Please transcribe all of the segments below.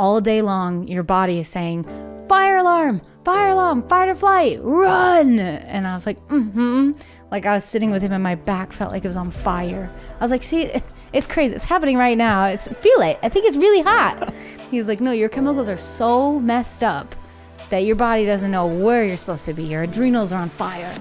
all day long, your body is saying, fire alarm, fight or flight, run. And I was like, Like I was sitting with him and my back felt like it was on fire. I was like, see, it's crazy. It's happening right now. Feel it. I think it's really hot. He was like, no, your chemicals are so messed up that your body doesn't know where you're supposed to be. Your adrenals are on fire.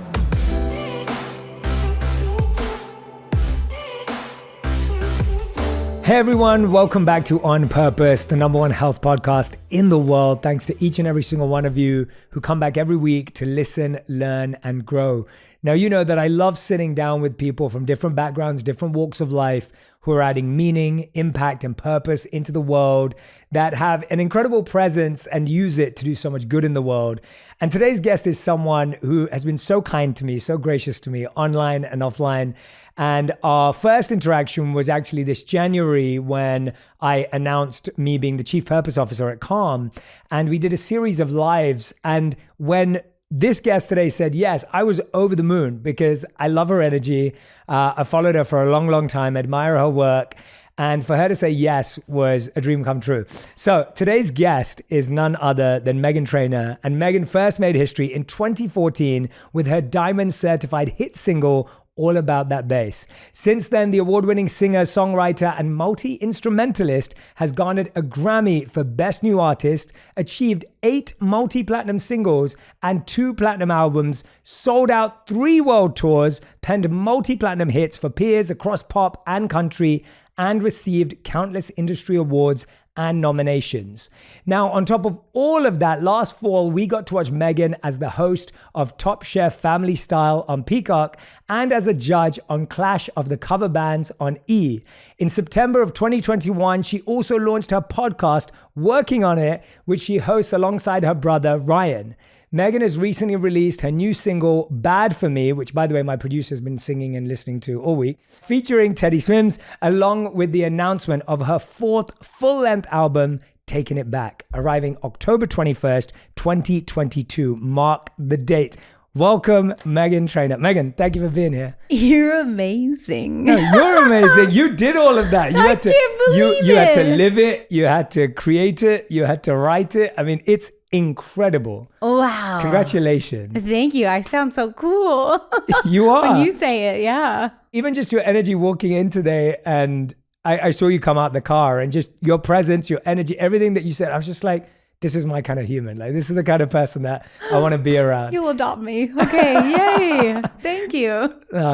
Hey everyone, welcome back to On Purpose, the #1 health podcast in the world. Thanks to each and every single one of you who come back every week to listen, learn, and grow. Now, you know that I love sitting down with people from different backgrounds, different walks of life, who are adding meaning, impact, and purpose into the world, that have an incredible presence and use it to do so much good in the world. And today's guest is someone who has been so kind to me, so gracious to me, online and offline. And our first interaction was actually this January when I announced me being the Chief Purpose Officer at Calm. And we did a series of lives. And when this guest today said yes, I was over the moon because I love her energy. I followed her for a long, long time, admire her work. And for her to say yes was a dream come true. So today's guest is none other than Meghan Trainor. And Meghan first made history in 2014 with her Diamond certified hit single, All About That Bass. Since then, the award-winning singer, songwriter, and multi-instrumentalist has garnered a Grammy for Best New Artist, achieved 8 multi-platinum singles and 2 platinum albums, sold out 3 world tours, penned multi-platinum hits for peers across pop and country, and received countless industry awards and nominations. Now, on top of all of that, last fall, we got to watch Meghan as the host of Top Chef Family Style on Peacock and as a judge on Clash of the Cover Bands on E! In September of 2021, she also launched her podcast, Working on It, which she hosts alongside her brother, Ryan. Meghan has recently released her new single, Bad For Me, which, by the way, my producer has been singing and listening to all week, featuring Teddy Swims, along with the announcement of her 4th full-length album, Taking It Back, arriving October 21st, 2022. Mark the date. Welcome, Meghan Trainor. Meghan, thank you for being here. You're amazing. No, you're amazing. You did all of that. I can't believe it. You had to live it. You had to create it. You had to write it. I mean, it's incredible. Wow. Congratulations. Thank you. I sound so cool. You are. When you say it, yeah. Even just your energy walking in today, and I saw you come out the car, and just your presence, your energy, everything that you said, I was just like, this is my kind of human. Like, this is the kind of person that I want to be around. You'll adopt me. Okay. Yay. Thank you.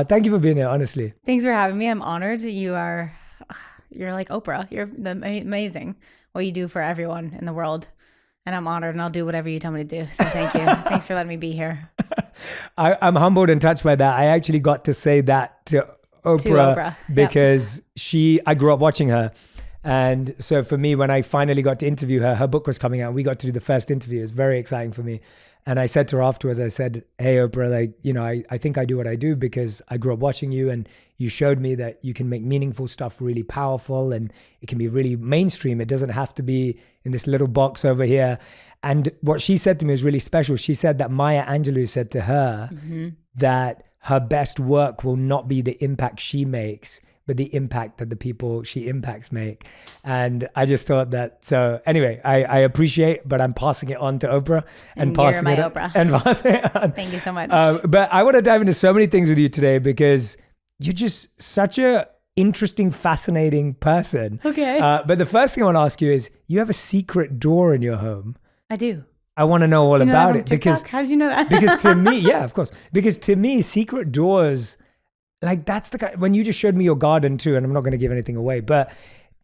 Thank you for being here, honestly. Thanks for having me. I'm honored. You're like Oprah. You're amazing. What you do for everyone in the world. And I'm honored, and I'll do whatever you tell me to do. So thank you. Thanks for letting me be here. I'm humbled and touched by that. I actually got to say that to Oprah. Because I grew up watching her. And so for me, when I finally got to interview her, her book was coming out. We got to do the first interview. It was very exciting for me. And I said to her afterwards, I said, hey, Oprah, I think I do what I do because I grew up watching you, and you showed me that you can make meaningful stuff really powerful, and it can be really mainstream. It doesn't have to be in this little box over here. And what she said to me was really special. She said that Maya Angelou said to her that her best work will not be the impact she makes, but the impact that the people she impacts make. And I just thought that, so anyway, I appreciate, but I'm passing it on to Oprah and passing you're my it Oprah. And passing it on. Thank you so much. But I want to dive into so many things with you today because you're just such a interesting, fascinating person. Okay. But the first thing I want to ask you is, you have a secret door in your home. I do. I want to know all about it because how did you know that? Because to me, yeah, of course. Because to me, secret doors, like that's the kind, when you just showed me your garden too, and I'm not going to give anything away, but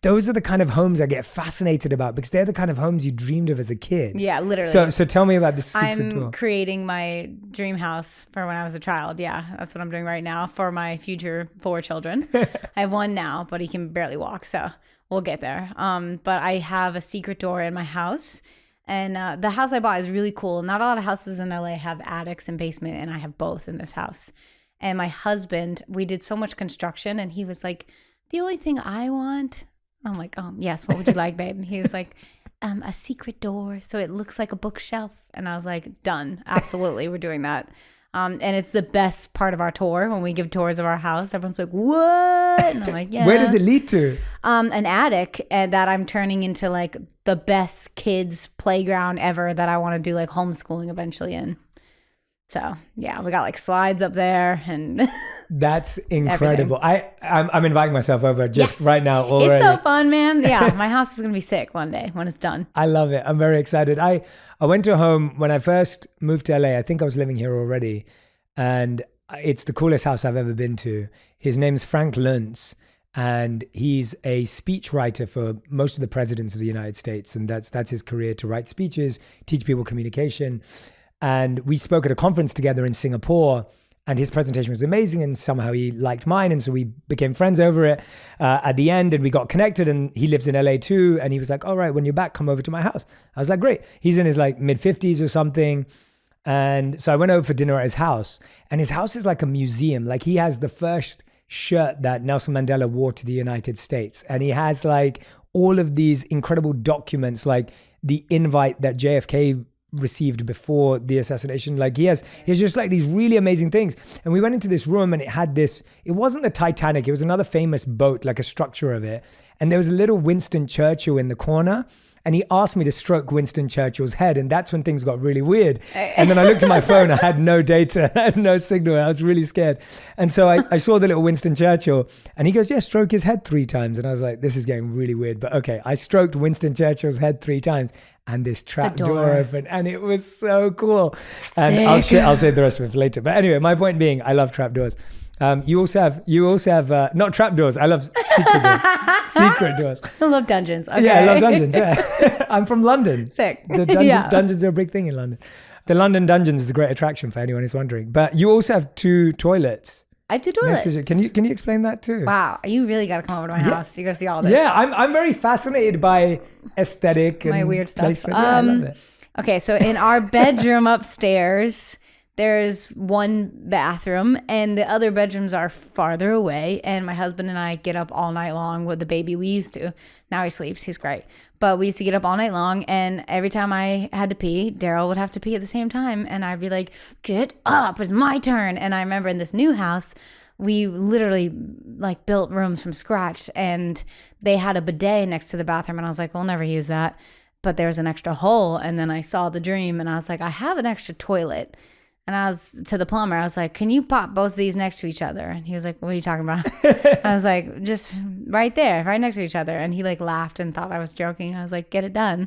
those are the kind of homes I get fascinated about because they're the kind of homes you dreamed of as a kid. Yeah, literally. So tell me about the secret door. I'm creating my dream house for when I was a child. Yeah, that's what I'm doing right now for my future 4 children. I have one now, but he can barely walk, so we'll get there. But I have a secret door in my house. And the house I bought is really cool. Not a lot of houses in LA have attics and basement, and I have both in this house. And my husband, we did so much construction, and he was like, the only thing I want, I'm like, yes, what would you like, babe? And he was like, a secret door so it looks like a bookshelf. And I was like, done. Absolutely, we're doing that. And it's the best part of our tour when we give tours of our house. Everyone's like, what? And I'm like, yeah. Where does it lead to? An attic that I'm turning into like the best kids playground ever that I want to do like homeschooling eventually in. So yeah, we got like slides up there and that's incredible. I'm inviting myself over just right now already. It's so fun, man. Yeah, my house is gonna be sick one day when it's done. I love it. I'm very excited. I went to a home when I first moved to LA. I think I was living here already, and it's the coolest house I've ever been to. His name's Frank Luntz, and he's a speechwriter for most of the presidents of the United States, and that's his career, to write speeches, teach people communication. And we spoke at a conference together in Singapore, and his presentation was amazing, and somehow he liked mine, and so we became friends over it at the end, and we got connected, and he lives in LA too, and he was like, all right, when you're back, come over to my house. I was like, great. He's in his like mid-50s or something, and so I went over for dinner at his house, and his house is like a museum. Like, he has the first shirt that Nelson Mandela wore to the United States, and he has like all of these incredible documents, like the invite that JFK received before the assassination. Like, he has just like these really amazing things. And we went into this room, and it wasn't the Titanic, it was another famous boat, like a structure of it. And there was a little Winston Churchill in the corner, and he asked me to stroke Winston Churchill's head, and that's when things got really weird. And then I looked at my phone, I had no data, I had no signal, I was really scared. And so I saw the little Winston Churchill, and he goes, yeah, stroke his head 3 times. And I was like, this is getting really weird, but okay. I stroked Winston Churchill's head 3 times, and this trap door opened, and it was so cool. And I'll save the rest of it for later. But anyway, my point being, I love trapdoors. You also have not trapdoors. I love secret doors. Secret doors. I love dungeons. Okay. Yeah, I love dungeons. Yeah. I'm from London. Sick. The dungeons are a big thing in London. The London Dungeons is a great attraction for anyone who's wondering. But you also have 2 toilets. I have 2 toilets. Can you explain that too? Wow, you really got to come over to my house. You got to see all this. Yeah, I'm very fascinated by aesthetic and my weird stuff. Yeah, I love it. Okay, so in our bedroom upstairs, there's one bathroom, and the other bedrooms are farther away. And my husband and I get up all night long with the baby. We used to. Now he sleeps. He's great. But we used to get up all night long, and every time I had to pee, Daryl would have to pee at the same time. And I'd be like, get up, it's my turn. And I remember in this new house, we literally like built rooms from scratch, and they had a bidet next to the bathroom. And I was like, we'll never use that. But there was an extra hole. And then I saw the dream, and I was like, I have an extra toilet. And I was to the plumber, I was like, can you pop both of these next to each other? And he was like, what are you talking about? I was like, just right there, right next to each other. And he like laughed and thought I was joking. I was like, get it done.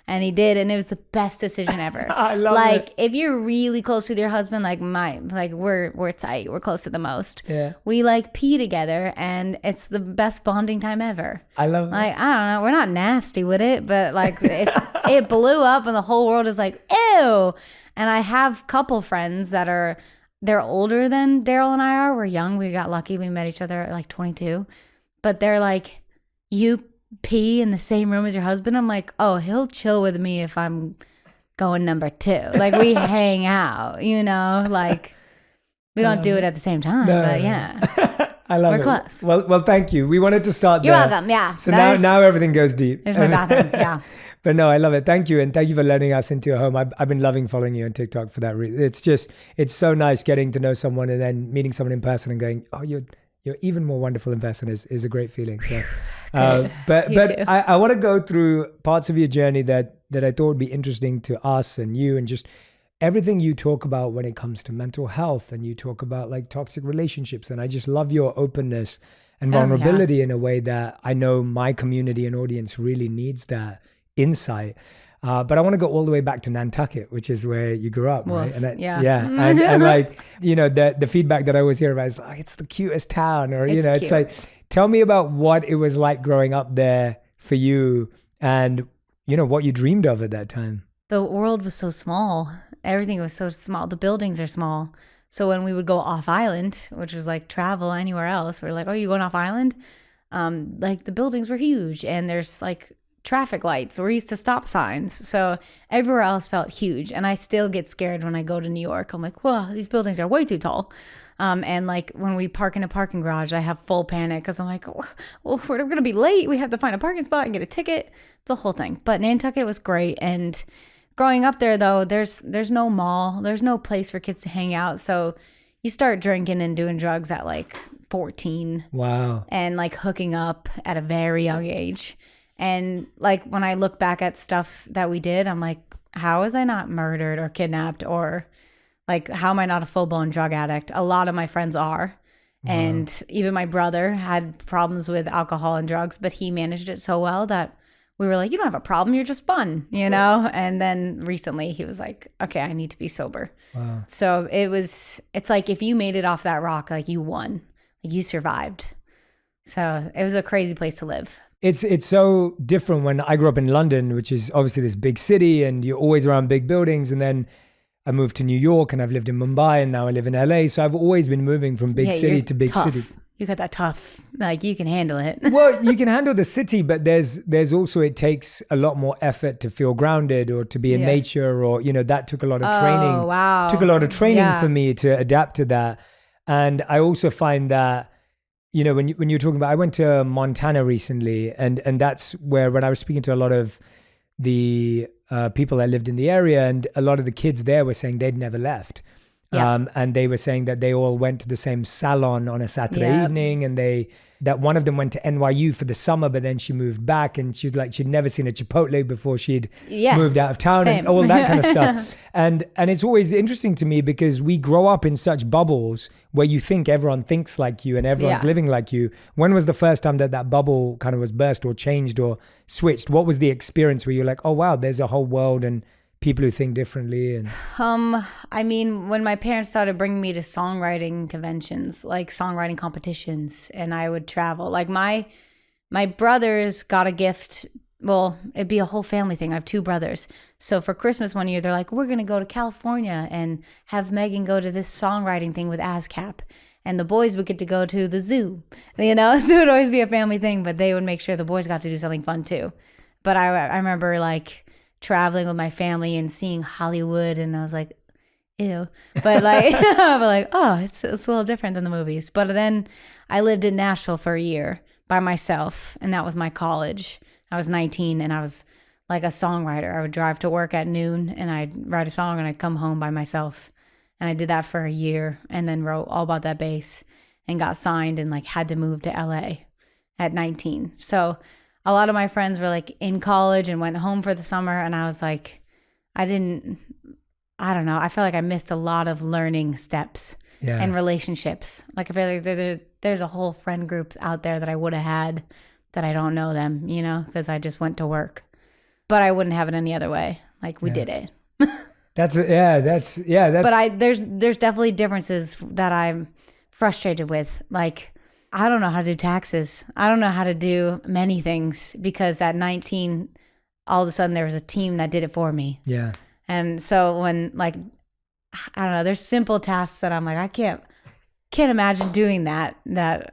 And he did. And it was the best decision ever. I love like, it. if you're really close with your husband, we're tight. We're close to the most. Yeah. We like pee together, and it's the best bonding time ever. I love it. Like, I don't know. We're not nasty with it, but like it blew up, and the whole world is like, ew. And I have couple friends they're older than Daryl and I are. We're young. We got lucky. We met each other at like 22. But they're like, you pee in the same room as your husband? I'm like, oh, he'll chill with me if I'm going number 2. Like, we hang out, like we don't do it at the same time. No. But yeah. I love it. We're close. Well, thank you. We wanted to start You're there. welcome. Yeah. So now everything goes deep. There's my bathroom. Yeah. But no, I love it. Thank you. And thank you for letting us into your home. I've been loving following you on TikTok for that reason. It's so nice getting to know someone and then meeting someone in person and going, oh, you're even more wonderful in person is a great feeling. So, but I want to go through parts of your journey that I thought would be interesting to us and you, and just everything you talk about when it comes to mental health, and you talk about like toxic relationships. And I just love your openness and vulnerability in a way that I know my community and audience really needs that insight. But I want to go all the way back to Nantucket, which is where you grew up, right? And and like, the feedback that I always hear about is like, it's the cutest town, or, it's like, tell me about what it was like growing up there for you, and, what you dreamed of at that time. The world was so small. Everything was so small. The buildings are small. So when we would go off island, which was like travel anywhere else, we're like, oh, you going off island? Like, the buildings were huge, and there's like traffic lights. We're used to stop signs. So everywhere else felt huge. And I still get scared when I go to New York. I'm like, well, these buildings are way too tall. And like when we park in a parking garage, I have full panic because I'm like, well, we're going to be late. We have to find a parking spot and get a ticket. It's a whole thing. But Nantucket was great. And growing up there though, there's no mall, there's no place for kids to hang out. So you start drinking and doing drugs at like 14. Wow. And like hooking up at a very young age. And like when I look back at stuff that we did, I'm like, how was I not murdered or kidnapped, or like how am I not a full-blown drug addict? A lot of my friends are. Wow. And even my brother had problems with alcohol and drugs, but he managed it so well that we were like, you don't have a problem, you're just fun, you know? And then recently he was like, okay, I need to be sober. Wow. So it's like if you made it off that rock, like you won, like you survived. So it was a crazy place to live. It's so different when I grew up in London, which is obviously this big city and you're always around big buildings. And then I moved to New York and I've lived in Mumbai and now I live in LA. So I've always been moving from big city to big tough. city. You got that tough, like you can handle it. Well, you can handle the city, but there's also, it takes a lot more effort to feel grounded or to be in nature, or, you know, that took a lot of training. Oh, wow. Took a lot of training for me to adapt to that. And I also find that, you know, when you're talking about, I went to Montana recently, and that's where, when I was speaking to a lot of the people that lived in the area, and a lot of the kids there were saying they'd never left. Yeah. And they were saying that they all went to the same salon on a Saturday evening, and that one of them went to NYU for the summer, but then she moved back, and she'd never seen a Chipotle before she'd moved out of town. Same. And all that kind of stuff. And it's always interesting to me because we grow up in such bubbles where you think everyone thinks like you and everyone's living like you. When was the first time that bubble kind of was burst or changed or switched? What was the experience where you're like, oh wow, there's a whole world and people who think differently? And I mean, when my parents started bringing me to songwriting conventions, like songwriting competitions, and I would travel, like my brothers got a gift. Well, it'd be a whole family thing. I have 2 brothers. So for Christmas one year, they're like, we're going to go to California and have Megan go to this songwriting thing with ASCAP. And the boys would get to go to the zoo, you know? So it would always be a family thing, but they would make sure the boys got to do something fun too. But I remember like traveling with my family and seeing Hollywood, and I was like, ew. But like, oh, it's a little different than the movies. But then I lived in Nashville for a year by myself, and that was my college. I was 19 and I was like a songwriter. I would drive to work at noon and I'd write a song and I'd come home by myself. And I did that for a year and then wrote All About That Bass and got signed and like had to move to LA at 19. So a lot of my friends were like in college and went home for the summer, and I was like, I don't know. I feel like I missed a lot of learning steps and relationships. Like I feel like there's a whole friend group out there that I would have had that I don't know them, you know, because I just went to work. But I wouldn't have it any other way. Like we did it. That's But there's definitely differences that I'm frustrated with. Like I don't know how to do taxes. I don't know how to do many things because at 19, all of a sudden there was a team that did it for me. Yeah. And so when like, I don't know, there's simple tasks that I'm like, I can't imagine doing that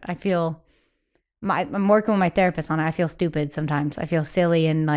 I feel, I'm working with my therapist on it. I feel stupid sometimes. I feel silly and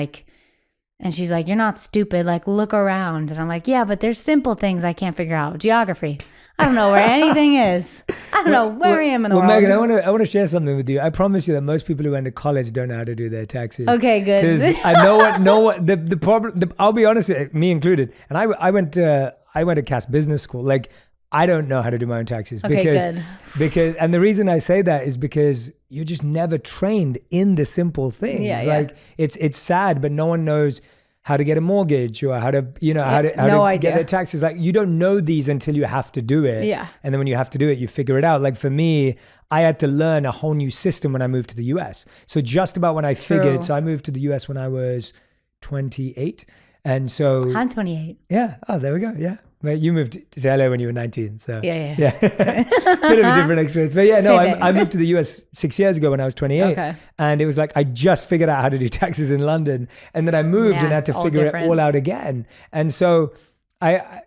she's like, you're not stupid. Like, look around. And I'm like, yeah, but there's simple things I can't figure out. Geography. I don't know where anything is. I don't know where I am in the world. Megan, I want to share something with you. I promise you that most people who went to college don't know how to do their taxes. Okay, good. Because I know what the problem. I'll be honest with you, me included. And I went to Cass Business School. Like, I don't know how to do my own taxes. Okay, because and the reason I say that is because you're just never trained in the simple things. Yeah, like it's sad, but no one knows how to get a mortgage or how to get their taxes. Like you don't know these until you have to do it. Yeah. And then when you have to do it, you figure it out. Like for me, I had to learn a whole new system when I moved to the US. So just about when I figured, so I moved to the US when I was 28. And so I'm 28. Yeah. Oh, there we go. Yeah. But you moved to LA when you were 19, so yeah. Bit of a different experience. But yeah, no, I moved to the US 6 years ago when I was 28, and it was like I just figured out how to do taxes in London, and then I moved and had to figure it all out again. And so I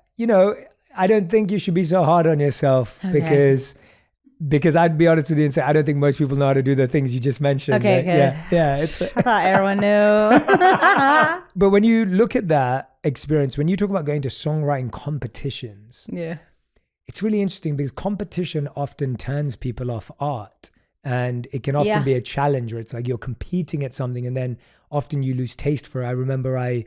don't think you should be so hard on yourself because I'd be honest with you and say I don't think most people know how to do the things you just mentioned. Okay, good. Yeah. I thought everyone knew. But when you look at that experience, when you talk about going to songwriting competitions, it's really interesting because competition often turns people off art, and it can often be a challenge where it's like you're competing at something and then often you lose taste for it. I remember I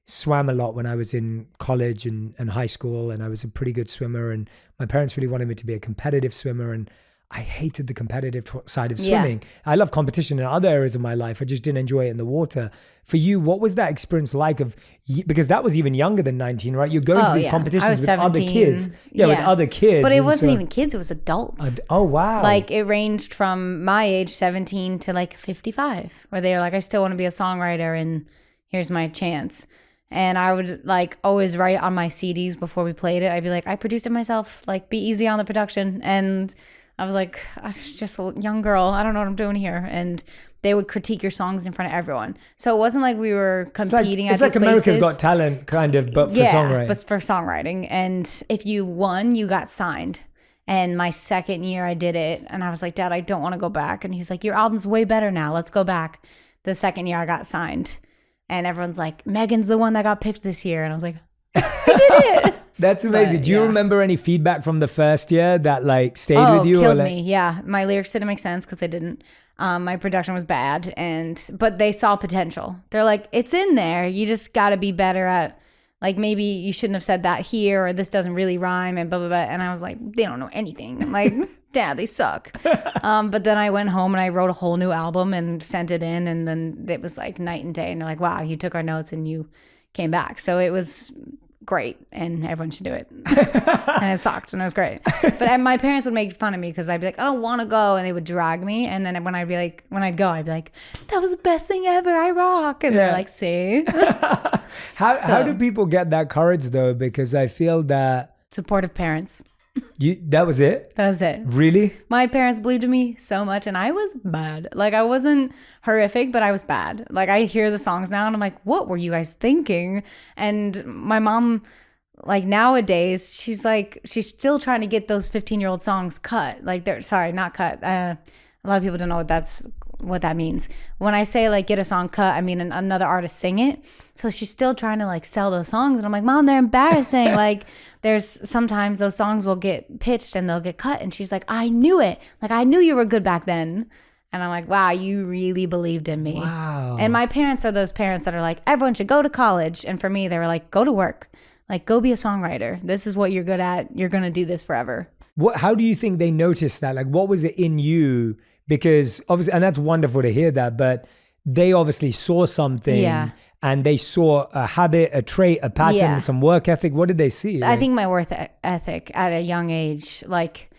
swam a lot when I was in college and high school, and I was a pretty good swimmer, and my parents really wanted me to be a competitive swimmer, and I hated the competitive side of swimming. I love competition in other areas of my life. I just didn't enjoy it in the water. For you, what was that experience like because that was even younger than 19, right? You're going to these competitions with 17. Other kids. Yeah, with other kids. But it wasn't even kids, it was adults. Oh, wow. Like it ranged from my age, 17 to like 55, where they were like, I still want to be a songwriter and here's my chance. And I would like always write on my CDs before we played it. I'd be like, I produced it myself, like be easy on the production. And I was like, I'm just a young girl. I don't know what I'm doing here. And they would critique your songs in front of everyone. So it wasn't like we were competing it's like America's Got Talent kind of, but for songwriting. But for songwriting. And if you won, you got signed. And my second year I did it. And I was like, Dad, I don't want to go back. And he's like, your album's way better now. Let's go back. The second year I got signed. And everyone's like, Megan's the one that got picked this year. And I was like, I did it. That's amazing. But, do you remember any feedback from the first year that like stayed with you? Killed me. Yeah. My lyrics didn't make sense because they didn't. My production was bad. But they saw potential. They're like, it's in there. You just got to be better at, like, maybe you shouldn't have said that here, or this doesn't really rhyme, and blah, blah, blah. And I was like, they don't know anything. I'm like, Dad, they suck. But then I went home and I wrote a whole new album and sent it in. And then it was like night and day. And they're like, wow, you took our notes and you came back. So it was great, and everyone should do it. And it sucked, and it was great. But my parents would make fun of me because I'd be like, I don't want to go, and they would drag me. And then when I'd go, I'd be like, that was the best thing ever, I rock. And they're like, see. How do people get that courage though? Because I feel that supportive parents. That was it? That was it. Really? My parents believed in me so much, and I was bad. Like, I wasn't horrific, but I was bad. Like, I hear the songs now and I'm like, what were you guys thinking? And my mom, like, nowadays, she's still trying to get those 15-year-old songs cut. Like, not cut. A lot of people don't know what that means. When I say like get a song cut, I mean another artist sing it. So she's still trying to like sell those songs, and I'm like, Mom, they're embarrassing. Like, there's sometimes those songs will get pitched and they'll get cut, and she's like, I knew it. Like, I knew you were good back then. And I'm like, wow, you really believed in me. Wow. And my parents are those parents that are like, everyone should go to college. And for me, they were like, go to work. Like, go be a songwriter. This is what you're good at. You're gonna do this forever. How do you think they noticed that? Like, what was it in you? Because obviously, and that's wonderful to hear that, but they obviously saw something, and they saw a habit, a trait, a pattern, some work ethic. What did they see? I think my work ethic at a young age, like,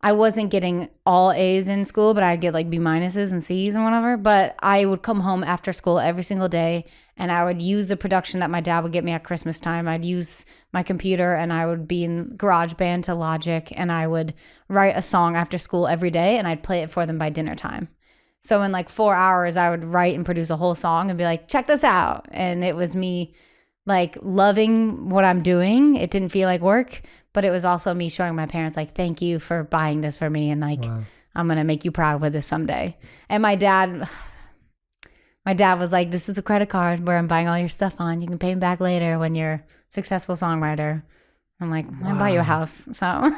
I wasn't getting all A's in school, but I'd get like B minuses and C's and whatever. But I would come home after school every single day, and I would use the production that my dad would get me at Christmas time. I'd use my computer, and I would be in GarageBand to Logic, and I would write a song after school every day, and I'd play it for them by dinner time. So in like 4 hours, I would write and produce a whole song and be like, check this out. And it was me like loving what I'm doing. It didn't feel like work, but it was also me showing my parents like, thank you for buying this for me. And like, wow, I'm going to make you proud with this someday. And my dad was like, this is a credit card where I'm buying all your stuff on. You can pay me back later when you're a successful songwriter. I'm like, wow, I buy you a house. So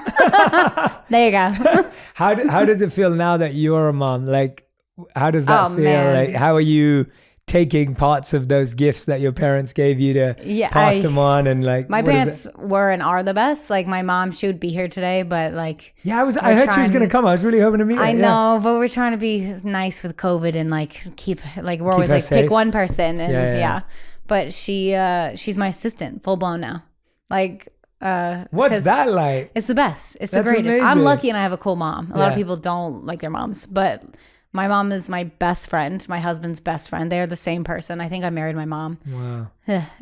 there you go. How does it feel now that you're a mom? Like, how does that feel? Man. Like, how are you taking parts of those gifts that your parents gave you to pass them on? And like, my parents were and are the best. Like, my mom, she would be here today, but like, I heard she was going to come. I was really hoping to meet her. I know, but we're trying to be nice with COVID and like we're always like safe. Pick one person. And but she's my assistant full blown now. Like, what's that like? It's the best. It's the greatest. Amazing. I'm lucky and I have a cool mom. A lot of people don't like their moms, but my mom is my best friend, my husband's best friend. They're the same person. I think I married my mom. Wow.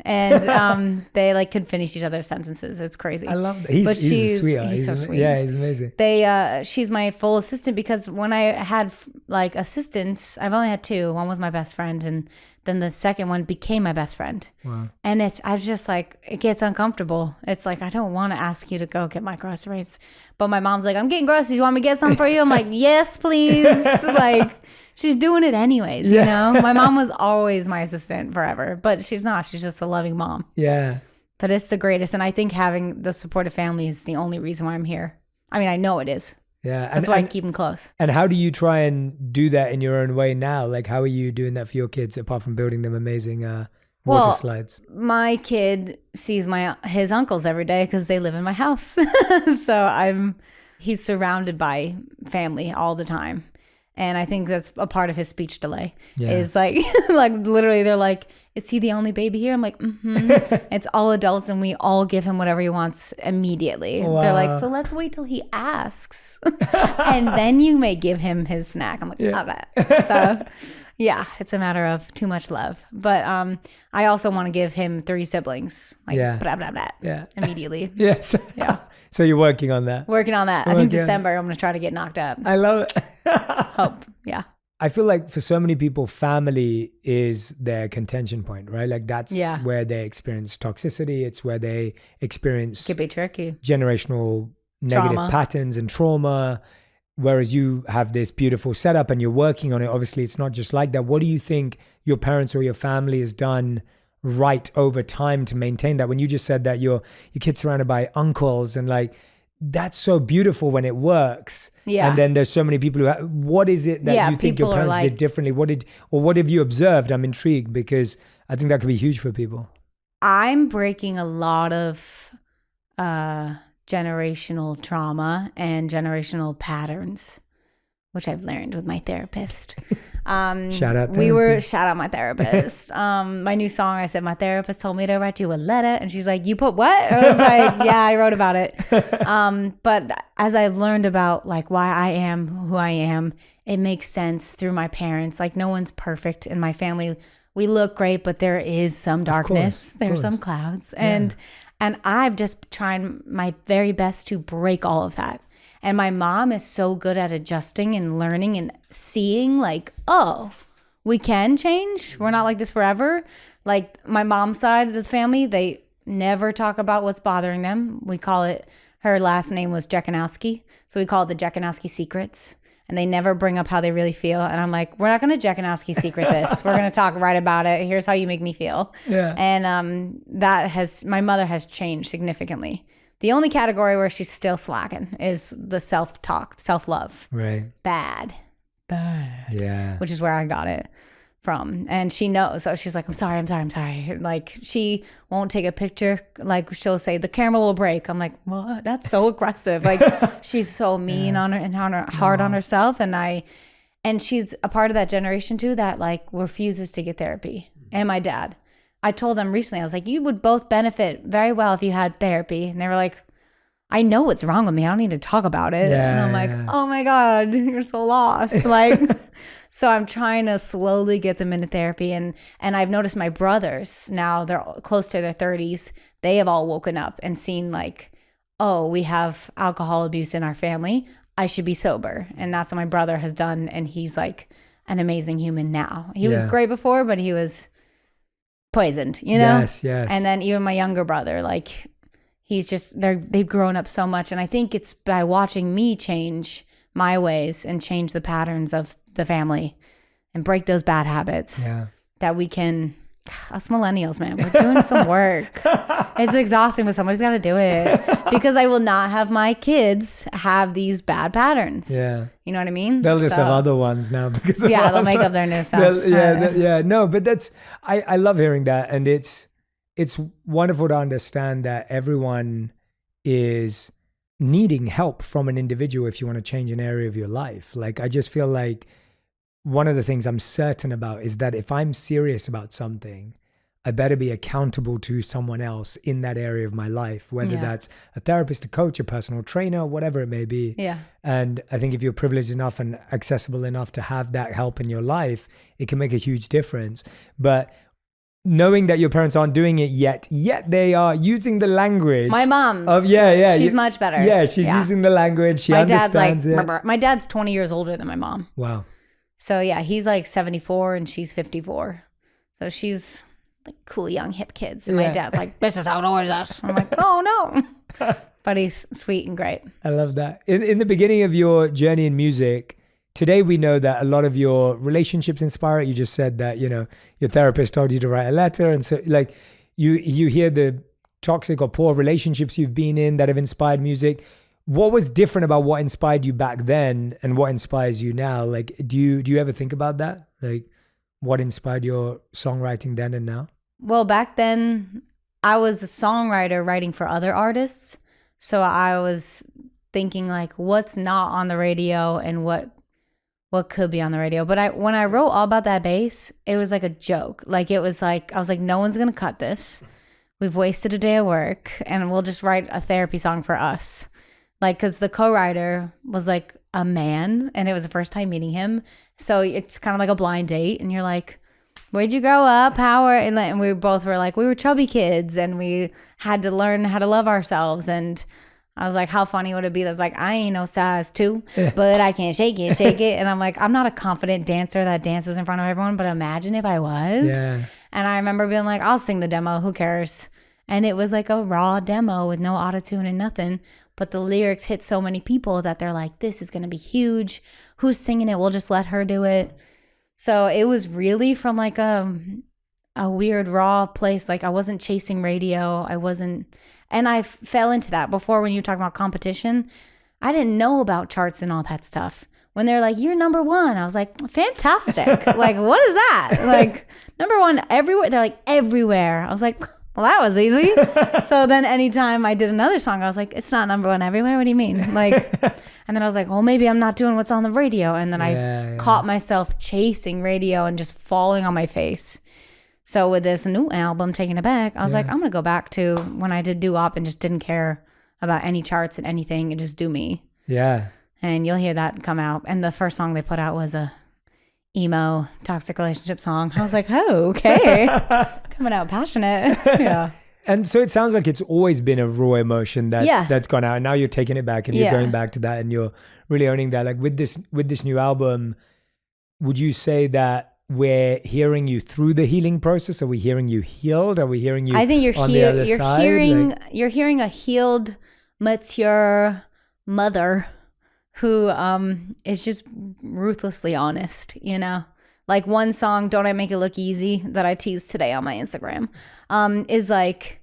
And they like could finish each other's sentences. It's crazy. I love that. He's a sweetheart. He's so sweet. Yeah, he's amazing. She's my full assistant because when I had like assistants, I've only had two. One was my best friend, and then the second one became my best friend. Wow. And I was just like, it gets uncomfortable. It's like, I don't want to ask you to go get my groceries. But my mom's like, I'm getting groceries. You want me to get some for you? I'm like, yes, please. Like, she's doing it anyways, you know? My mom was always my assistant forever, but she's not. She's just a loving mom. Yeah. But it's the greatest. And I think having the supportive family is the only reason why I'm here. I mean, I know it is. Yeah. That's why I keep them close. And how do you try and do that in your own way now? Like, how are you doing that for your kids apart from building them amazing water slides. My kid sees his uncles every day because they live in my house. So he's surrounded by family all the time. And I think that's a part of his speech delay is like, like literally they're like, is he the only baby here? I'm like, It's all adults and we all give him whatever he wants immediately. Wow. They're like, so let's wait till he asks and then you may give him his snack. I'm like, okay. So yeah, it's a matter of too much love. But I also want to give him 3 siblings. Like, blah, blah, blah, immediately. Yes. Yeah. So you're working on that? Working on that. I think December, I'm going to try to get knocked up. I love it. Hope. Yeah. I feel like for so many people, family is their contention point, right? Like that's where they experience toxicity. It's where they experience could be tricky. Generational negative patterns and trauma. Whereas you have this beautiful setup and you're working on it. Obviously, it's not just like that. What do you think your parents or your family has done right over time to maintain that? When you just said that your kid's surrounded by uncles and like, that's so beautiful when it works. Yeah. And then there's so many people what is it that you think your parents did differently? What have you observed? I'm intrigued because I think that could be huge for people. I'm breaking a lot of generational trauma and generational patterns, which I've learned with my therapist. Shout out my therapist. My new song, I said, my therapist told me to write you a letter. And she's like, you put what? And I was like, yeah, I wrote about it. But as I've learned about like why I am who I am, it makes sense through my parents. Like no one's perfect in my family. We look great, but there is some darkness. There's some clouds. And I've just tried my very best to break all of that. And my mom is so good at adjusting and learning and seeing like, oh, we can change. We're not like this forever. Like my mom's side of the family, they never talk about what's bothering them. We call it, her last name was Jekanowski. So we call it the Jekanowski secrets. And they never bring up how they really feel. And I'm like, we're not going to Jekanowski secret this. We're going to talk right about it. Here's how you make me feel. Yeah. And my mother has changed significantly. The only category where she's still slacking is the self-talk, self-love. Right. Bad. Yeah. Which is where I got it from. And she knows. So she's like, I'm sorry. Like she won't take a picture. Like she'll say, the camera will break. I'm like, what? That's so aggressive. Like she's so mean on her and hard on herself. And she's a part of that generation too that like refuses to get therapy. And my dad. I told them recently, I was like, you would both benefit very well if you had therapy. And they were like, I know what's wrong with me. I don't need to talk about it. And I'm like, oh my God, you're so lost. Like, so I'm trying to slowly get them into therapy. And I've noticed my brothers now, they're close to their 30s. They have all woken up and seen like, oh, we have alcohol abuse in our family. I should be sober. And that's what my brother has done. And he's like an amazing human now. He was great before, but he was poisoned, you know? Yes. And then even my younger brother, like he's just, they've grown up so much. And I think it's by watching me change my ways and change the patterns of the family and break those bad habits that we can, us millennials, man, we're doing some work. It's exhausting, but somebody's got to do it because I will not have my kids have these bad patterns. Yeah. You know what I mean? They'll just have other ones now because they'll make up their new stuff. No, but that's, I love hearing that. And it's wonderful to understand that everyone is needing help from an individual if you want to change an area of your life. Like, I just feel like one of the things I'm certain about is that if I'm serious about something, I better be accountable to someone else in that area of my life, whether that's a therapist, a coach, a personal trainer, whatever it may be. Yeah. And I think if you're privileged enough and accessible enough to have that help in your life, it can make a huge difference. But knowing that your parents aren't doing it yet they are using the language. My mom's. She's much better. Yeah, she's using the language. She understands it. My dad's 20 years older than my mom. Wow. So yeah, he's like 74 and she's 54. So she's like cool, young, hip kids. And my dad's like, this is how it always is. I'm like, oh no. But he's sweet and great. I love that. In the beginning of your journey in music, today we know that a lot of your relationships inspire it. You just said that, your therapist told you to write a letter. And so like you hear the toxic or poor relationships you've been in that have inspired music. What was different about what inspired you back then and what inspires you now? Like, do you ever think about that? Like, what inspired your songwriting then and now? Well, back then I was a songwriter writing for other artists. So I was thinking like what's not on the radio and what could be on the radio. But when I wrote All About That Bass, it was like a joke. Like it was like I was like, no one's gonna cut this. We've wasted a day of work and we'll just write a therapy song for us. Like, because the co-writer was like a man and it was the first time meeting him. So it's kind of like a blind date. And you're like, where'd you grow up? And we both were like, we were chubby kids and we had to learn how to love ourselves. And I was like, how funny would it be? That's like, I ain't no size 2, but I can shake it. And I'm like, I'm not a confident dancer that dances in front of everyone, but imagine if I was. Yeah. And I remember being like, I'll sing the demo. Who cares? And it was like a raw demo with no autotune and nothing. But the lyrics hit so many people that they're like, this is going to be huge. Who's singing it? We'll just let her do it. So it was really from like a weird raw place. Like I wasn't chasing radio. And I fell into that before when you talk about competition. I didn't know about charts and all that stuff. When they're like, you're number 1, I was like, fantastic. Like, what is that? Like, number 1 everywhere. They're like, everywhere. I was like, well, that was easy. So then anytime I did another song, I was like, it's not number 1 everywhere. What do you mean? Like, and then I was like, well, maybe I'm not doing what's on the radio. And then I caught myself chasing radio and just falling on my face. So with this new album, Taking It Back, I was like, I'm going to go back to when I did doo-wop and just didn't care about any charts and anything and just do me. Yeah. And you'll hear that come out. And the first song they put out was a emo toxic relationship song. I was like, oh, okay. Coming out passionate. Yeah. And so it sounds like it's always been a raw emotion that's gone out. And now you're taking it back and you're going back to that and you're really owning that. Like with this new album, would you say that we're hearing you through the healing process? Are we hearing you healed? Are we hearing you? I think you're on the other side? You're hearing a healed, mature mother who is just ruthlessly honest, you know? Like one song, Don't I Make It Look Easy, that I teased today on my Instagram, is like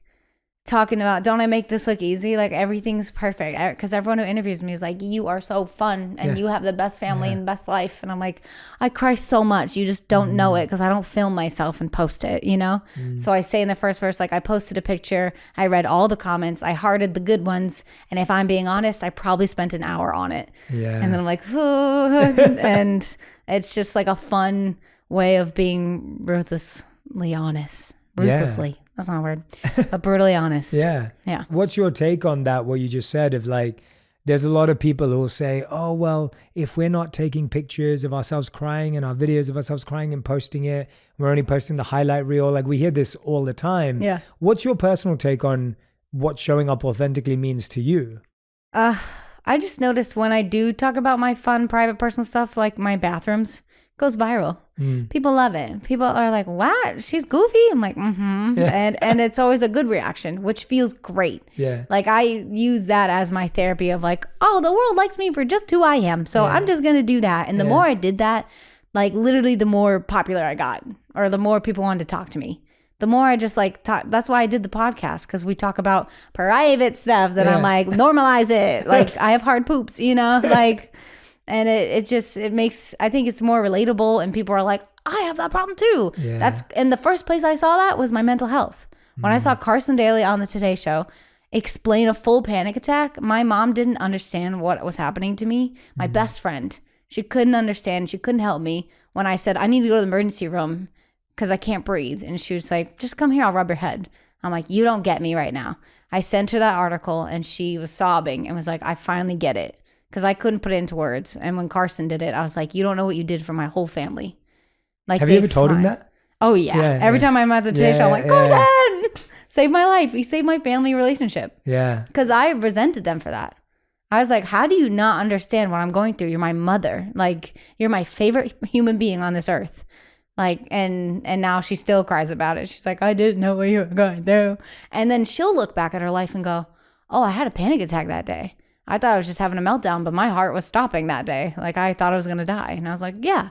talking about, don't I make this look easy? Like everything's perfect. Because everyone who interviews me is like, you are so fun and you have the best family and the best life. And I'm like, I cry so much. You just don't know it because I don't film myself and post it, you know? So I say in the first verse, like I posted a picture, I read all the comments, I hearted the good ones. And if I'm being honest, I probably spent an hour on it. Yeah. And then I'm like, and it's just like a fun way of being ruthlessly honest. Ruthlessly. Yeah. That's not a word, but brutally honest. Yeah. What's your take on that, what you just said of like, there's a lot of people who will say, oh, well, if we're not taking pictures of ourselves crying and our videos of ourselves crying and posting it, we're only posting the highlight reel. Like we hear this all the time. Yeah. What's your personal take on what showing up authentically means to you? I just noticed when I do talk about my fun, private, personal stuff, like my bathrooms, goes viral. People love it. People are like, what? She's goofy? I'm like, yeah. And it's always a good reaction, which feels great. Yeah. Like I use that as my therapy of like, oh, the world likes me for just who I am. So I'm just going to do that. And the more I did that, like literally the more popular I got, or the more people wanted to talk to me. The more I just like talk, that's why I did the podcast, because we talk about private stuff that I'm like, normalize it. Like I have hard poops, you know, like, and it makes, I think it's more relatable, and people are like, I have that problem too. Yeah. That's, and the first place I saw that was my mental health. When I saw Carson Daly on the Today Show explain a full panic attack, my mom didn't understand what was happening to me. My best friend, she couldn't understand. She couldn't help me when I said, I need to go to the emergency room because I can't breathe. And she was like, just come here, I'll rub your head. I'm like, you don't get me right now. I sent her that article and she was sobbing and was like, I finally get it. Because I couldn't put it into words. And when Carson did it, I was like, you don't know what you did for my whole family. Like, have you ever told him that? Oh, yeah. Every time I'm at the Today Show, I'm like, Carson, saved my life. He saved my family relationship. Yeah. Because I resented them for that. I was like, how do you not understand what I'm going through? You're my mother. Like, you're my favorite human being on this earth. Like, and now she still cries about it. She's like, I didn't know what you were going through. And then she'll look back at her life and go, oh, I had a panic attack that day. I thought I was just having a meltdown, but my heart was stopping that day. Like I thought I was going to die. And I was like, yeah,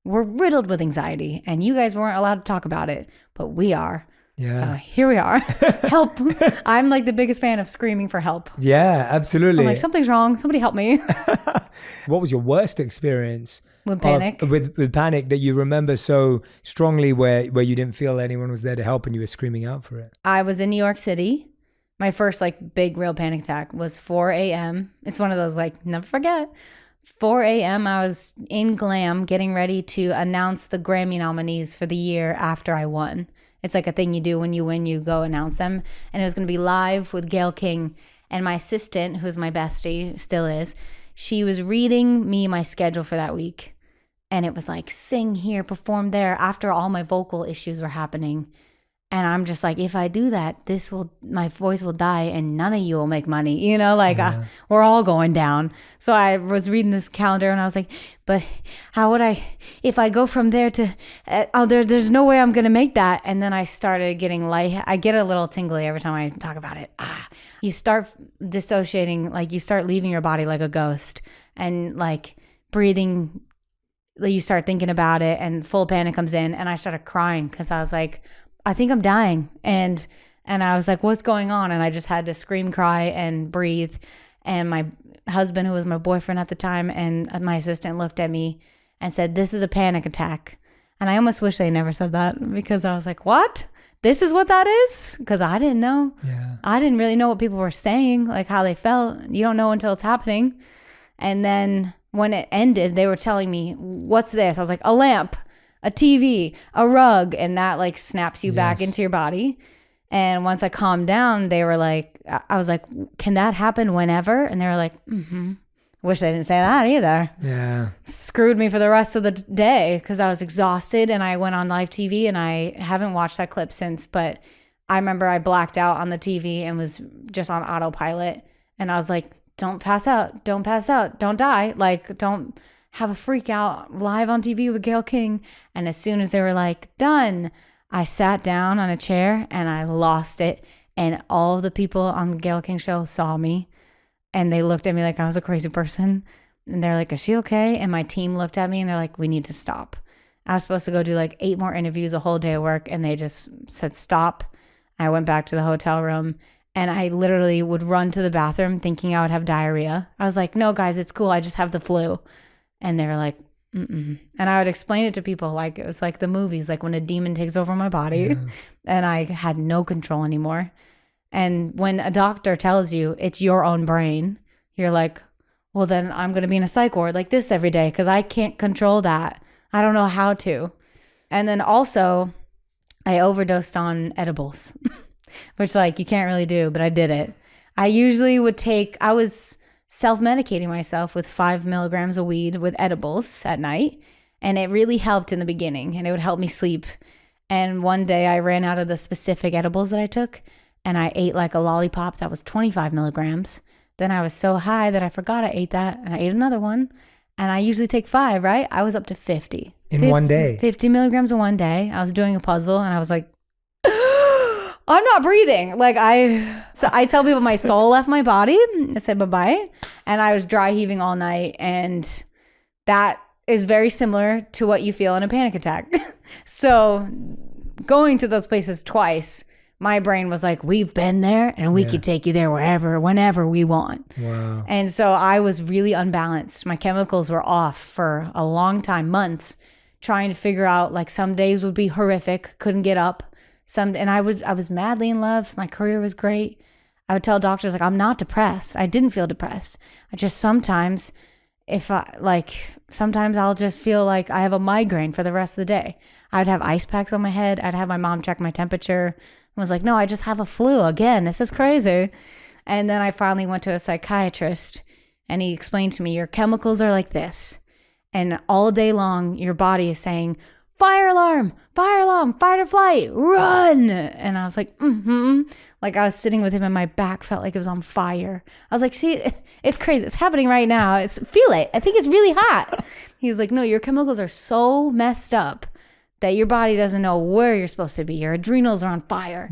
we're riddled with anxiety and you guys weren't allowed to talk about it, but we are. Yeah. So here we are. Help. I'm like the biggest fan of screaming for help. Yeah, absolutely. I'm like, something's wrong. Somebody help me. What was your worst experience With panic? With panic that you remember so strongly where you didn't feel anyone was there to help and you were screaming out for it? I was in New York City. My first like big real panic attack was 4 a.m. It's one of those like never forget. 4 a.m. I was in Glam getting ready to announce the Grammy nominees for the year after I won. It's like a thing you do when you win, you go announce them. And it was going to be live with Gayle King. And my assistant, who's my bestie, still is, she was reading me my schedule for that week. And it was like, sing here, perform there, after all my vocal issues were happening. And I'm just like, if I do that, my voice will die and none of you will make money. You know, like we're all going down. So I was reading this calendar and I was like, but how would if I go from there to, there's no way I'm going to make that. And then I started getting I get a little tingly every time I talk about it. You start dissociating, like you start leaving your body like a ghost and like breathing. You start thinking about it and full panic comes in. And I started crying because I was like, I think I'm dying. And I was like, what's going on? And I just had to scream, cry, and breathe. And my husband, who was my boyfriend at the time, and my assistant looked at me and said, this is a panic attack. And I almost wish they never said that because I was like, what? This is what that is? Because I didn't know. Yeah. I didn't really know what people were saying, like how they felt. You don't know until it's happening. And then when it ended, they were telling me, what's this? I was like, a lamp, a TV, a rug, and that like snaps you back into your body. And once I calmed down, they were like, I was like, can that happen whenever? And they were like, Wish they didn't say that either. Yeah. Screwed me for the rest of the day because I was exhausted and I went on live TV and I haven't watched that clip since, but I remember I blacked out on the TV and was just on autopilot. And I was like, don't pass out, don't die. Like, don't have a freak out live on TV with Gayle King. And as soon as they were like, done, I sat down on a chair and I lost it. And all the people on the Gayle King show saw me and they looked at me like I was a crazy person. And they're like, is she okay? And my team looked at me and they're like, we need to stop. I was supposed to go do like 8 more interviews, a whole day of work. And they just said, stop. I went back to the hotel room and I literally would run to the bathroom thinking I would have diarrhea. I was like, no, guys, it's cool. I just have the flu. And they were like, mm-mm. And I would explain it to people like it was like the movies, like when a demon takes over my body and I had no control anymore. And when a doctor tells you it's your own brain, you're like, well, then I'm going to be in a psych ward like this every day because I can't control that. I don't know how to. And then also I overdosed on edibles, which like you can't really do, but I did it. I usually I was self-medicating myself with 5 milligrams of weed with edibles at night. And it really helped in the beginning and it would help me sleep. And one day I ran out of the specific edibles that I took and I ate like a lollipop that was 25 milligrams. Then I was so high that I forgot I ate that and I ate another one. And I usually take 5, right? I was up to 50. In one day? 50 milligrams in one day. I was doing a puzzle and I was like, I'm not breathing. So I tell people my soul left my body. I said bye-bye. And I was dry heaving all night. And that is very similar to what you feel in a panic attack. So going to those places twice, my brain was like, we've been there and we could take you there whenever we want. Wow. And so I was really unbalanced. My chemicals were off for a long time, months, trying to figure out, like some days would be horrific, couldn't get up. And I was madly in love. My career was great. I would tell doctors, like, I'm not depressed. I didn't feel depressed. I just sometimes I'll just feel like I have a migraine for the rest of the day. I'd have ice packs on my head. I'd have my mom check my temperature. I was like, no, I just have a flu again. This is crazy. And then I finally went to a psychiatrist and he explained to me, your chemicals are like this. And all day long, your body is saying, fire alarm, fight or flight, run. And I was like, Like I was sitting with him and my back felt like it was on fire. I was like, see, it's crazy. It's happening right now. Feel it. I think it's really hot. He was like, no, your chemicals are so messed up that your body doesn't know where you're supposed to be. Your adrenals are on fire.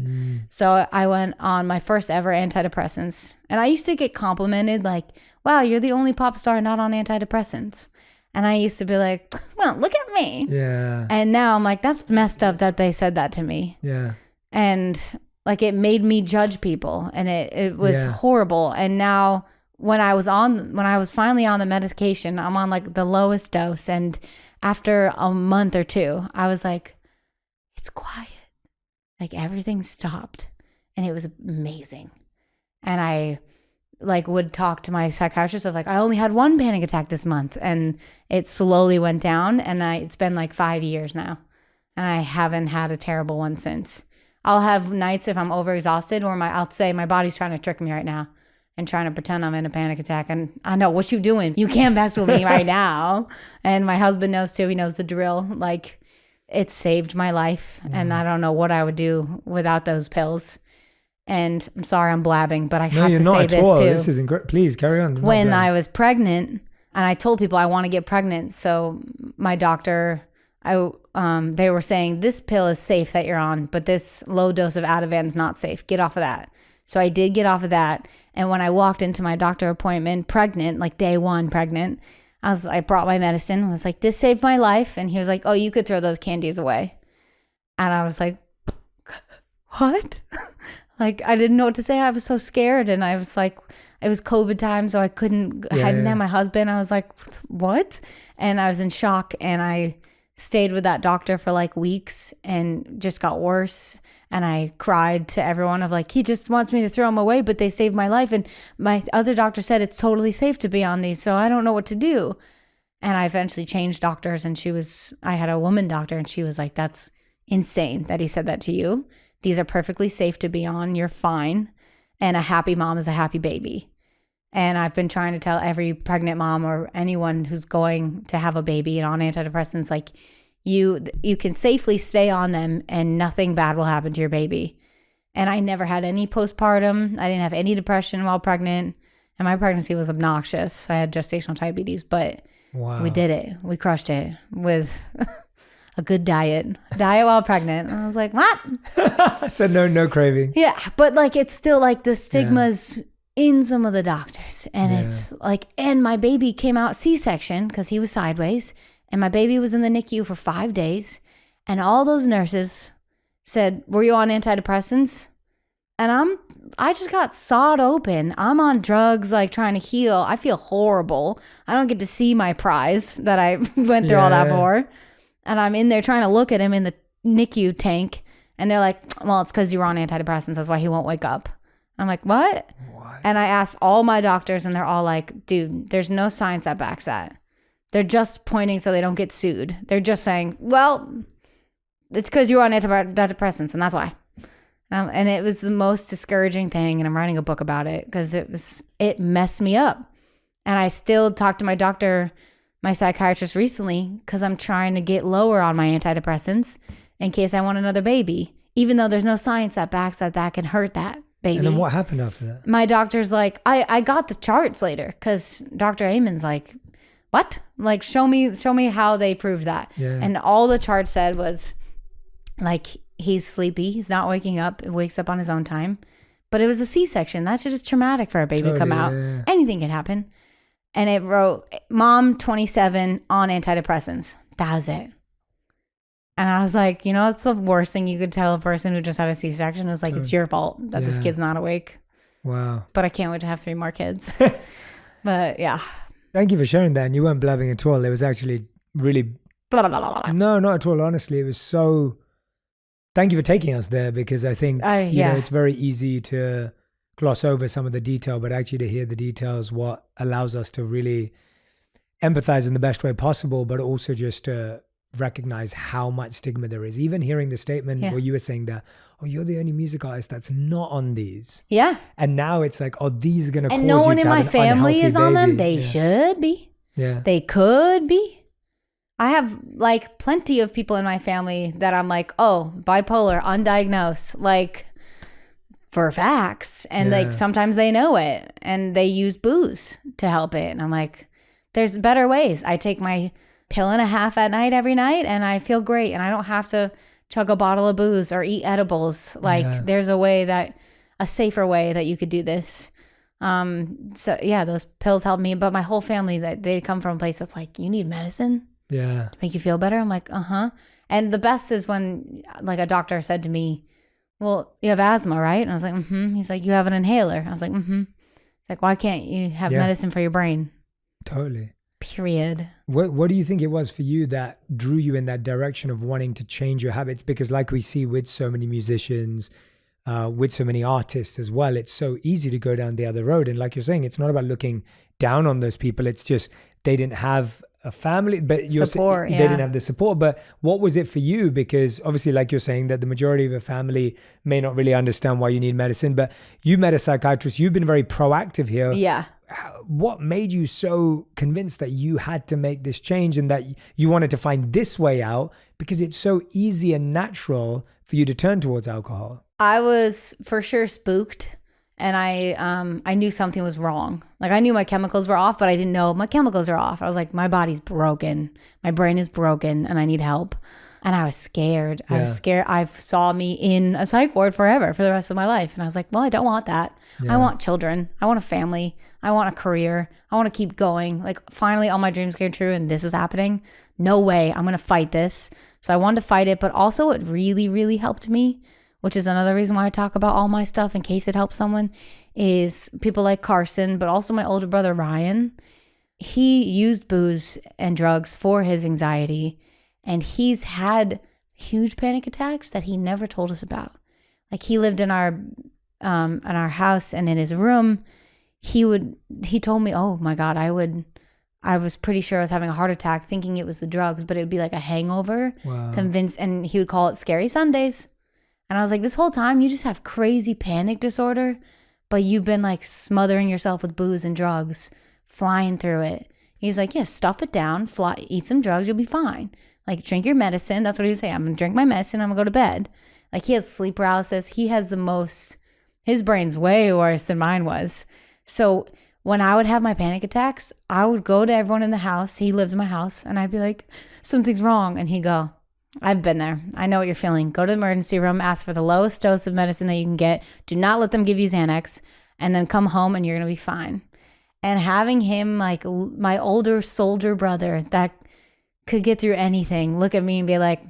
So I went on my first ever antidepressants. And I used to get complimented like, wow, you're the only pop star not on antidepressants. And I used to be like, well, look at me. Yeah. And now I'm like, that's messed up that they said that to me. Yeah. And like it made me judge people and it was horrible. And now when I was finally on the medication, I'm on like the lowest dose. And after a month or two, I was like, it's quiet. Like everything stopped and it was amazing. And I like would talk to my psychiatrist of like, I only had one panic attack this month, and it slowly went down, and it's been like 5 years now. And I haven't had a terrible one since. I'll have nights if I'm overexhausted or I'll say my body's trying to trick me right now and trying to pretend I'm in a panic attack. And I know, what you doing? You can't mess with me right now. And my husband knows too. He knows the drill. Like, it saved my life. And I don't know what I would do without those pills. And I'm sorry I'm blabbing, but I have to say this too. This isn't great. Please carry on. When I was pregnant, and I told people I want to get pregnant, so my doctor, they were saying this pill is safe that you're on, but this low dose of Ativan is not safe. Get off of that. So I did get off of that. And when I walked into my doctor appointment pregnant, like day one pregnant, I brought my medicine. I was like, this saved my life. And he was like, oh, you could throw those candies away. And I was like, what? Like, I didn't know what to say. I was so scared. And I was like, it was COVID time, so I didn't have my husband. I was like, what? And I was in shock. And I stayed with that doctor for like weeks and just got worse. And I cried to everyone of like, he just wants me to throw them away, but they saved my life. And my other doctor said it's totally safe to be on these, so I don't know what to do. And I eventually changed doctors, and I had a woman doctor, and she was like, that's insane that he said that to you. These are perfectly safe to be on. You're fine. And a happy mom is a happy baby. And I've been trying to tell every pregnant mom or anyone who's going to have a baby and on antidepressants, like, you can safely stay on them and nothing bad will happen to your baby. And I never had any postpartum. I didn't have any depression while pregnant. And my pregnancy was obnoxious. I had gestational diabetes, but we did it. We crushed it with a good diet while pregnant. And I was like, what? So no cravings. Yeah. But like, it's still like the stigmas in some of the doctors. And it's like, and my baby came out C-section because he was sideways. And my baby was in the NICU for 5 days. And all those nurses said, were you on antidepressants? And I just got sawed open. I'm on drugs, like trying to heal. I feel horrible. I don't get to see my prize that I went through all that for. And I'm in there trying to look at him in the NICU tank. And they're like, well, it's because you were on antidepressants. That's why he won't wake up. I'm like, what? And I asked all my doctors, and they're all like, dude, there's no science that backs that. They're just pointing so they don't get sued. They're just saying, well, it's because you're on antidepressants, and that's why. And it was the most discouraging thing, and I'm writing a book about it because it messed me up. And I still talked to my doctor, my psychiatrist recently, because I'm trying to get lower on my antidepressants in case I want another baby, even though there's no science that backs that can hurt that baby. And then what happened after that? My doctor's like, I got the charts later because Dr. Amen's like, what? Like, show me how they proved that. Yeah. And all the chart said was like, he's sleepy. He's not waking up. He wakes up on his own time. But it was a C-section. That's just traumatic for a baby to come out. Yeah. Anything can happen. And it wrote, mom 27 on antidepressants. That was it. And I was like, you know, it's the worst thing you could tell a person who just had a C-section. It was like, it's your fault that this kid's not awake. Wow. But I can't wait to have 3 more kids. But yeah. Thank you for sharing that. And you weren't blabbing at all. It was actually really... Blah, blah, blah, blah. No, not at all. Honestly, it was so... Thank you for taking us there, because I think, you know, it's very easy to gloss over some of the detail, but actually to hear the details, what allows us to really empathize in the best way possible, but also just to recognize how much stigma there is. Even hearing the statement where you were saying that, oh, you're the only music artist that's not on these. Yeah. And now it's like, oh, these are going to cause you to have an unhealthy baby. And no one in my family is on them. They should be. Yeah. They could be. I have like plenty of people in my family that I'm like, oh, bipolar, undiagnosed, like for facts. And like sometimes they know it and they use booze to help it. And I'm like, there's better ways. I take my pill and a half at night every night and I feel great. And I don't have to chug a bottle of booze or eat edibles. Like there's a safer way that you could do this. So yeah, those pills help me. But my whole family, that they come from a place that's like, you need medicine. Yeah. To make you feel better. I'm like, And the best is when like a doctor said to me, well, you have asthma, right? And I was like, He's like, you have an inhaler. I was like, It's like, why can't you have medicine for your brain? Totally. Period. What do you think it was for you that drew you in that direction of wanting to change your habits? Because like we see with so many musicians, with so many artists as well, it's so easy to go down the other road. And like you're saying, it's not about looking down on those people. It's just they didn't have a family, but they didn't have the support. But what was it for you? Because obviously, like you're saying, that the majority of your family may not really understand why you need medicine, but you met a psychiatrist. You've been very proactive here. Yeah. What made you so convinced that you had to make this change and that you wanted to find this way out? Because it's so easy and natural for you to turn towards alcohol. I was for sure spooked, and I knew something was wrong. Like I knew my chemicals were off, but I didn't know my chemicals are off. I was like, my body's broken. My brain is broken and I need help. And I was scared. I was scared. I saw me in a psych ward forever for the rest of my life. And I was like, well, I don't want that. I want children. I want a family. I want a career. I want to keep going. Like finally all my dreams came true and this is happening. No way. I'm going to fight this. So I wanted to fight it. But also what really, really helped me, which is another reason why I talk about all my stuff in case it helps someone, is people like Carson, but also my older brother, Ryan. He used booze and drugs for his anxiety. And he's had huge panic attacks that he never told us about. Like he lived in our house, and in his room, he told me, oh my God, I was pretty sure I was having a heart attack thinking it was the drugs, but it would be like a hangover, convinced, and he would call it Scary Sundays. And I was like, this whole time you just have crazy panic disorder, but you've been like smothering yourself with booze and drugs, flying through it. He's like, yeah, stuff it down, eat some drugs, you'll be fine. Like, drink your medicine. That's what he would say. I'm going to drink my medicine. I'm going to go to bed. Like, he has sleep paralysis. He has his brain's way worse than mine was. So when I would have my panic attacks, I would go to everyone in the house. He lives in my house. And I'd be like, something's wrong. And he'd go, I've been there. I know what you're feeling. Go to the emergency room. Ask for the lowest dose of medicine that you can get. Do not let them give you Xanax. And then come home and you're going to be fine. And having him, like my older soldier brother that could get through anything, look at me and be like,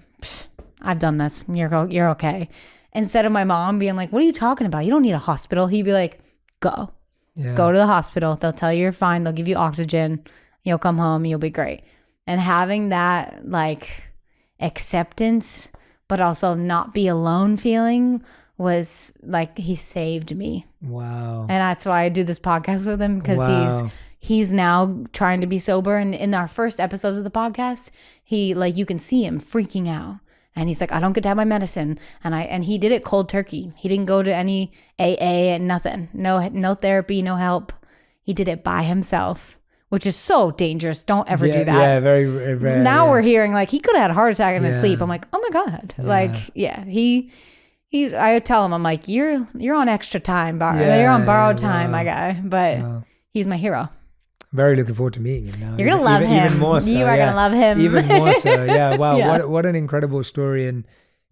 I've done this. You're okay. Instead of my mom being like, what are you talking about? You don't need a hospital. He'd be like, go to the hospital. They'll tell you you're fine. They'll give you oxygen. You'll come home. You'll be great. And having that like acceptance, but also not be alone feeling was like, he saved me. Wow. And that's why I do this podcast with him, because he's now trying to be sober. And in our first episodes of the podcast, he like, you can see him freaking out. And he's like, I don't get to have my medicine. And he did it cold turkey. He didn't go to any AA and nothing. No therapy, no help. He did it by himself, which is so dangerous. Don't ever do that. Yeah, very rare. Now we're hearing like he could have had a heart attack in his sleep. I'm like, oh my God. I tell him, I'm like, you're on extra time, you're on borrowed time, my guy. But he's my hero. Very looking forward to meeting him now. You're gonna love him. Even more so. You are gonna love him. Even more so. Yeah. Wow. What an incredible story, and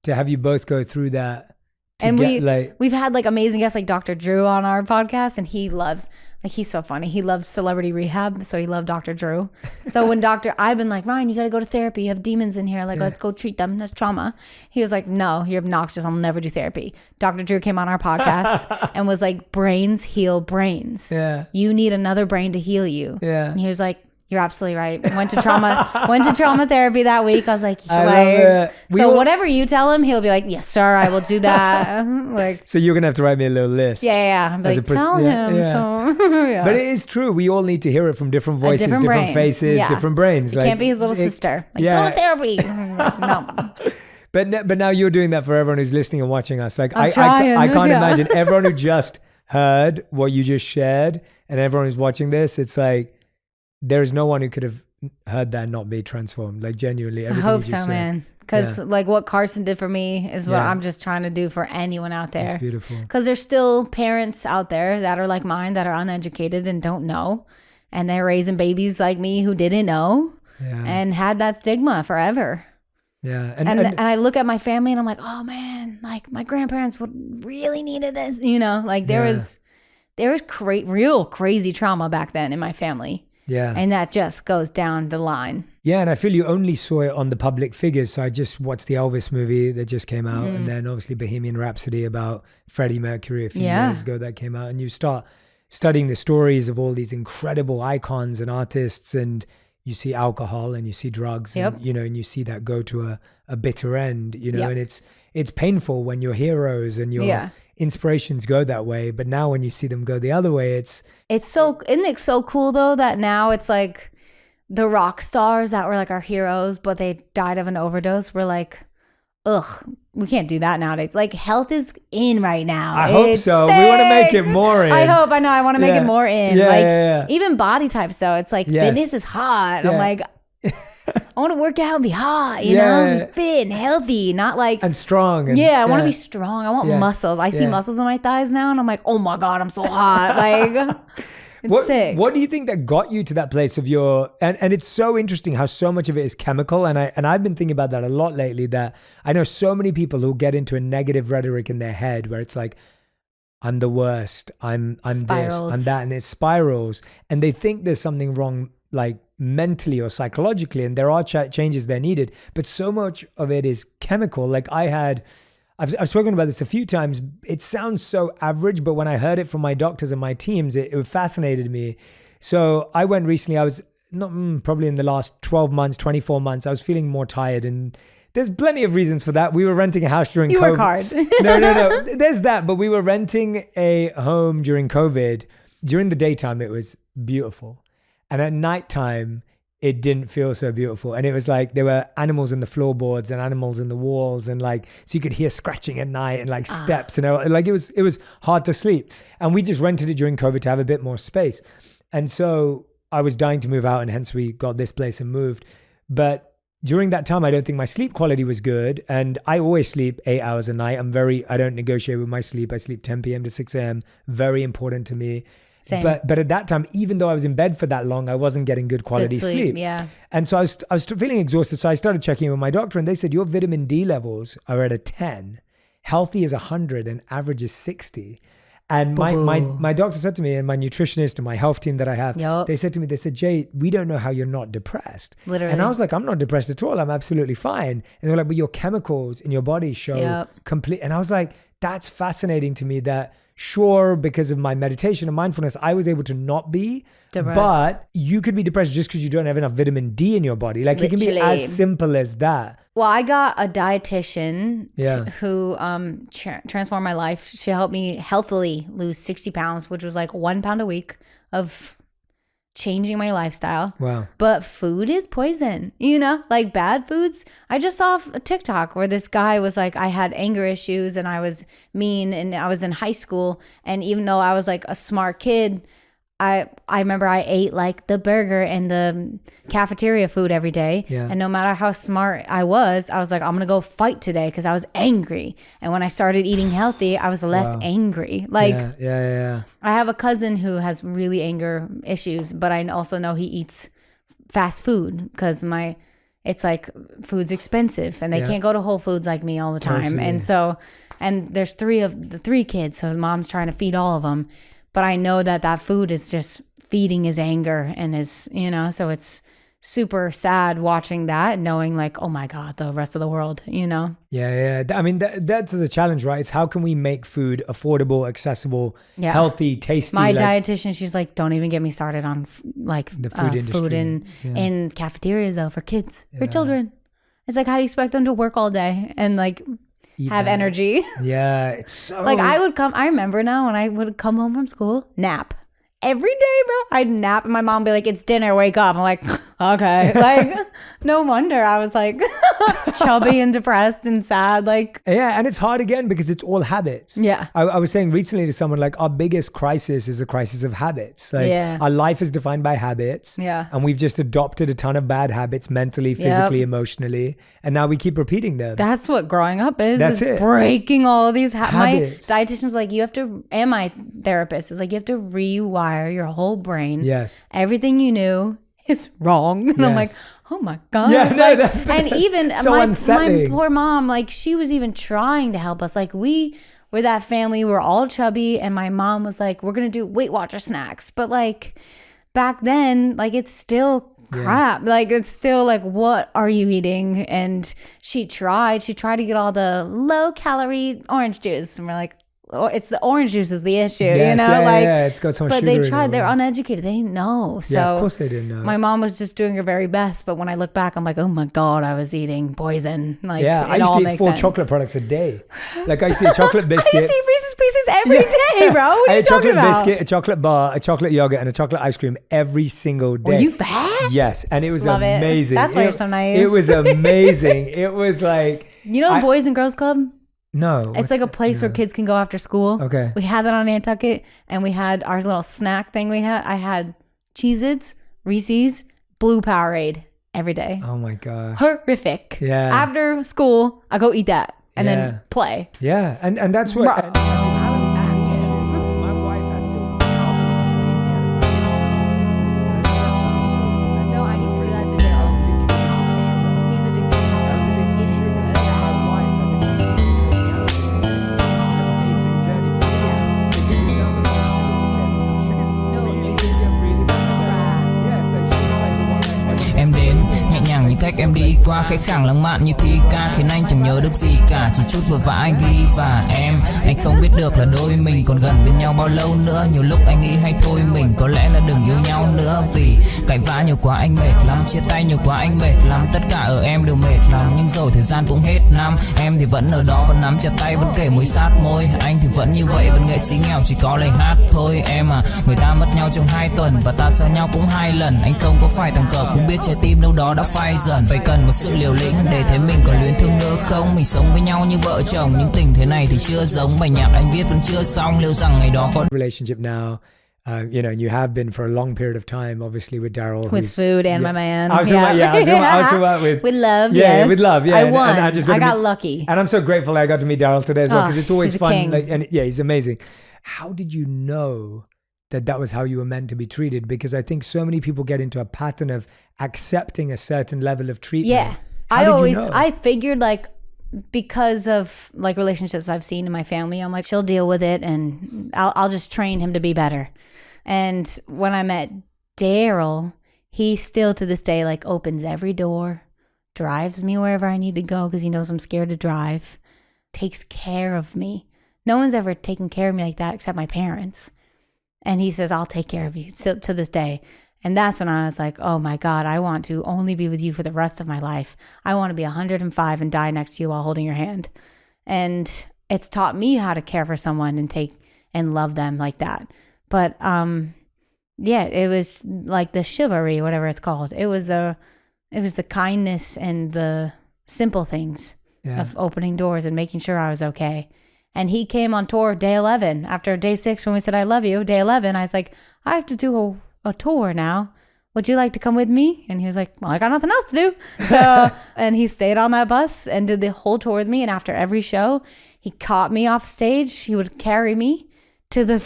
to have you both go through that. And we've had like amazing guests like Dr. Drew on our podcast, and he's so funny. He loves Celebrity Rehab, so he loved Dr. Drew. So when I've been like, Ryan, you got to go to therapy. You have demons in here. Like, let's go treat them. That's trauma. He was like, no, you're obnoxious. I'll never do therapy. Dr. Drew came on our podcast and was like, brains heal brains. Yeah. You need another brain to heal you. Yeah. And he was like, you're absolutely right. Went to trauma therapy that week. I was like, whatever you tell him, he'll be like, yes, sir, I will do that. Like, so you're going to have to write me a little list. Yeah. I'm like, tell him. Yeah. So, But it is true. We all need to hear it from different voices, different faces, different brains. You can't be his little sister. Like, go to therapy. No. But now you're doing that for everyone who's listening and watching us. Like, I can't imagine everyone who just heard what you just shared and everyone who's watching this, it's like, there's no one who could have heard that and not be transformed. Like, genuinely, everything. I hope so, man. Because like what Carson did for me is what I'm just trying to do for anyone out there. It's beautiful. Because there's still parents out there that are like mine, that are uneducated and don't know. And they're raising babies like me who didn't know and had that stigma forever. Yeah. And I look at my family and I'm like, oh man, like my grandparents would really needed this. You know, like there was real crazy trauma back then in my family. Yeah. And that just goes down the line. Yeah, and I feel you only saw it on the public figures. So I just watched the Elvis movie that just came out. And then obviously Bohemian Rhapsody about Freddie Mercury a few years ago that came out. And you start studying the stories of all these incredible icons and artists, and you see alcohol and you see drugs, and, you know, and you see that go to a bitter end, you know, and it's painful when your heroes and your inspirations go that way. But now when you see them go the other way, isn't it so cool though that now it's like the rock stars that were like our heroes, but they died of an overdose. We're like, ugh, we can't do that nowadays. Like, health is in right now. I hope so. Sick. We want to make it more in. I want to make it more in. Even body types though. It's like fitness is hot. I'm like, I want to work out and be hot, you know, be fit and healthy, not like and strong. And, I want to be strong. I want muscles. I see muscles on my thighs now, and I'm like, oh my God, I'm so hot. Like, it's sick. What do you think that got you to that place of your? And it's so interesting how so much of it is chemical. And I've been thinking about that a lot lately. That I know so many people who get into a negative rhetoric in their head where it's like, I'm the worst. I'm spirals. this. I'm that, and it spirals. And they think there's something wrong, like mentally or psychologically, and there are changes that are needed, but so much of it is chemical. Like I've spoken about this a few times. It sounds so average, but when I heard it from my doctors and my teams, it fascinated me. So I went recently, I was not probably in the last 12 months, 24 months, I was feeling more tired, and there's plenty of reasons for that. We were renting a house during COVID. You work hard. No. There's that, but we were renting a home during COVID. During the daytime, it was beautiful. And at nighttime, it didn't feel so beautiful. And it was like there were animals in the floorboards and animals in the walls, and like, so you could hear scratching at night and like steps, and like it was hard to sleep. And we just rented it during COVID to have a bit more space. And so I was dying to move out, and hence we got this place and moved. But during that time, I don't think my sleep quality was good. And I always sleep 8 hours a night. I don't negotiate with my sleep. I sleep 10 p.m. to 6 a.m. Very important to me. Same. But at that time, even though I was in bed for that long, I wasn't getting good quality sleep. Yeah. And so I was feeling exhausted. So I started checking in with my doctor, and they said, your vitamin D levels are at a 10. Healthy is 100 and average is 60. And my doctor said to me, and my nutritionist and my health team that I have, they said to me, Jay, we don't know how you're not depressed. Literally. And I was like, I'm not depressed at all. I'm absolutely fine. And they're like, but your chemicals in your body show complete. And I was like, that's fascinating to me that sure, because of my meditation and mindfulness, I was able to not be depressed. But you could be depressed just because you don't have enough vitamin D in your body. Like Literally. It can be as simple as that. Well, I got a dietitian who transformed my life. She helped me healthily lose 60 pounds, which was like 1 pound a week of changing my lifestyle. Wow. But food is poison, you know, like bad foods. I just saw a TikTok where this guy was like, I had anger issues and I was mean and I was in high school. And even though I was like a smart kid, I remember I ate like the burger and the cafeteria food every day. Yeah. And no matter how smart I was like, I'm going to go fight today because I was angry. And when I started eating healthy, I was less angry. Like, yeah. I have a cousin who has really anger issues, but I also know he eats fast food because it's like food's expensive and they can't go to Whole Foods like me all the time. Totally. And so, and there's three kids. So mom's trying to feed all of them. But I know that food is just feeding his anger and his, you know, so it's super sad watching that, knowing like, oh my God, the rest of the world, you know? Yeah. I mean, that's the challenge, right? It's how can we make food affordable, accessible, healthy, tasty? My dietitian, she's like, don't even get me started on like the food industry. Food in cafeterias though for kids, for children. It's like, how do you expect them to work all day and like have energy? Yeah, it's so like I remember now when I would come home from school, nap every day, bro. I'd nap and my mom would be like, it's dinner, wake up. I'm like, okay. Like, no wonder I was like chubby and depressed and sad. Like, yeah, and it's hard again because it's all habits. Yeah. I was saying recently to someone, like, our biggest crisis is a crisis of habits. Like, our life is defined by habits. Yeah. And we've just adopted a ton of bad habits mentally, physically, emotionally. And now we keep repeating them. That's what growing up is. That's it. Breaking all these habits. My dietitian's like, you have to, and my therapist is like, you have to rewire your whole brain. Yes. Everything you knew is wrong. And I'm like, oh my God. Yeah, no, like, and even so my poor mom, like she was even trying to help us. Like we're that family, we're all chubby. And my mom was like, we're going to do Weight Watcher snacks. But like back then, like it's still crap. Like it's still like, what are you eating? And she tried to get all the low calorie orange juice. And we're like, it's the orange juice is the issue, Yes, yeah, it's got so much but sugar they in it, tried. They're right? uneducated. They didn't know. So Yeah, of course they didn't know. my mom was just doing her very best. But when I look back, I'm like, oh my God, I was eating poison. Like, Yeah, I used to eat 4 chocolate products a day. Like I used to eat chocolate biscuit. I used to eat Reese's Pieces every day, bro. What I are you ate chocolate talking about? biscuit, a chocolate bar, a chocolate yogurt, and a chocolate ice cream every single day. Were you fat? Yes, and it was Love it. amazing. That's why you're so nice. It was amazing. It was like, You know, Boys and Girls Club. no, It's like a place where kids can go after school. Okay. We had that on Nantucket, and we had our little snack thing. I had Cheez-Its, Reese's, Blue Powerade every day. Oh my god. Horrific. Yeah. After school, I go eat that and Yeah. then play. Yeah, and that's what. Bro, and- I was active. My wife had to train me how to manage. No, I need to do that to Daryl. He's addicted to sugar. My wife had to train me how to manage. It's been an amazing journey for me. Because it sounds like sugar, who cares? It's like sugar's No, really, it really bad. Yeah, it's like sugar's like the one that. Em đến nhẹ nhàng như cách em đi qua cái khẳng lãng mạn như thi ca, khiến anh chẳng nhớ được gì cả, chỉ chút vội vã anh ghi và em. Anh không biết được là đôi mình còn gần bên nhau bao lâu nữa. Nhiều lúc anh nghĩ hay thôi mình có lẽ là đừng yêu nhau nữa, vì cãi vã nhiều quá anh mệt lắm, chia tay nhiều quá anh mệt lắm. Tất cả ở em đều mệt lắm, nhưng rồi thời gian cũng hết năm. Em thì vẫn ở đó, vẫn nắm chặt tay, vẫn kể môi sát môi. Anh thì vẫn như vậy, vẫn nghệ sĩ nghèo chỉ có lời hát thôi. Em à, người ta mất nhau trong 2 tuần và ta xa nhau cũng 2 lần. Anh không có phải thằng khờ, cũng biết trái tim đâu đó đã phai dần. Phải cần một sự liều lĩnh để thấy mình còn luyến thương nữa không. Mình sống với nhau như vợ chồng, nhưng tình thế này thì chưa giống. Bài nhạc anh viết vẫn chưa xong, liệu rằng ngày đó có Relationship now. You know, and you have been for a long period of time, obviously, with Daryl. With food and my man. I was talking about with With love, yeah, yes. with love, yeah. I And won. I just I got got lucky. And I'm so grateful I got to meet Daryl today as well, because it's always he's a fun. king. Like, and yeah, he's amazing. How did you know that was how you were meant to be treated? Because I think so many people get into a pattern of accepting a certain level of treatment. Yeah. How did you know? I figured like, because of like relationships I've seen in my family, I'm like, she'll deal with it and I'll just train him to be better. And when I met Daryl, he still to this day like opens every door, drives me wherever I need to go because he knows I'm scared to drive, takes care of me. No one's ever taken care of me like that except my parents. And he says, I'll take care of you to this day. And that's when I was like, oh my God, I want to only be with you for the rest of my life. I want to be 105 and die next to you while holding your hand. And it's taught me how to care for someone and take and love them like that. But yeah, it was like the chivalry, whatever it's called. It was the kindness and the simple things of opening doors and making sure I was okay. And he came on tour day 11. After day 6, when we said, I love you, day 11, I was like, I have to do a tour now. Would you like to come with me? And he was like, well, I got nothing else to do. So, and he stayed on that bus and did the whole tour with me. And after every show, he caught me off stage. He would carry me to the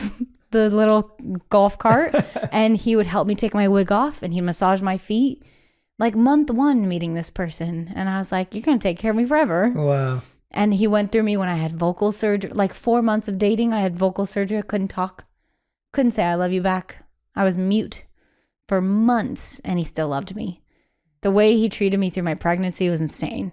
little golf cart and he would help me take my wig off and he'd massage my feet. Like month 1 meeting this person. And I was like, you're going to take care of me forever. Wow. And he went through me when I had vocal surgery. Like 4 months of dating, I had vocal surgery. I couldn't talk. Couldn't say I love you back. I was mute for months and he still loved me. The way he treated me through my pregnancy was insane.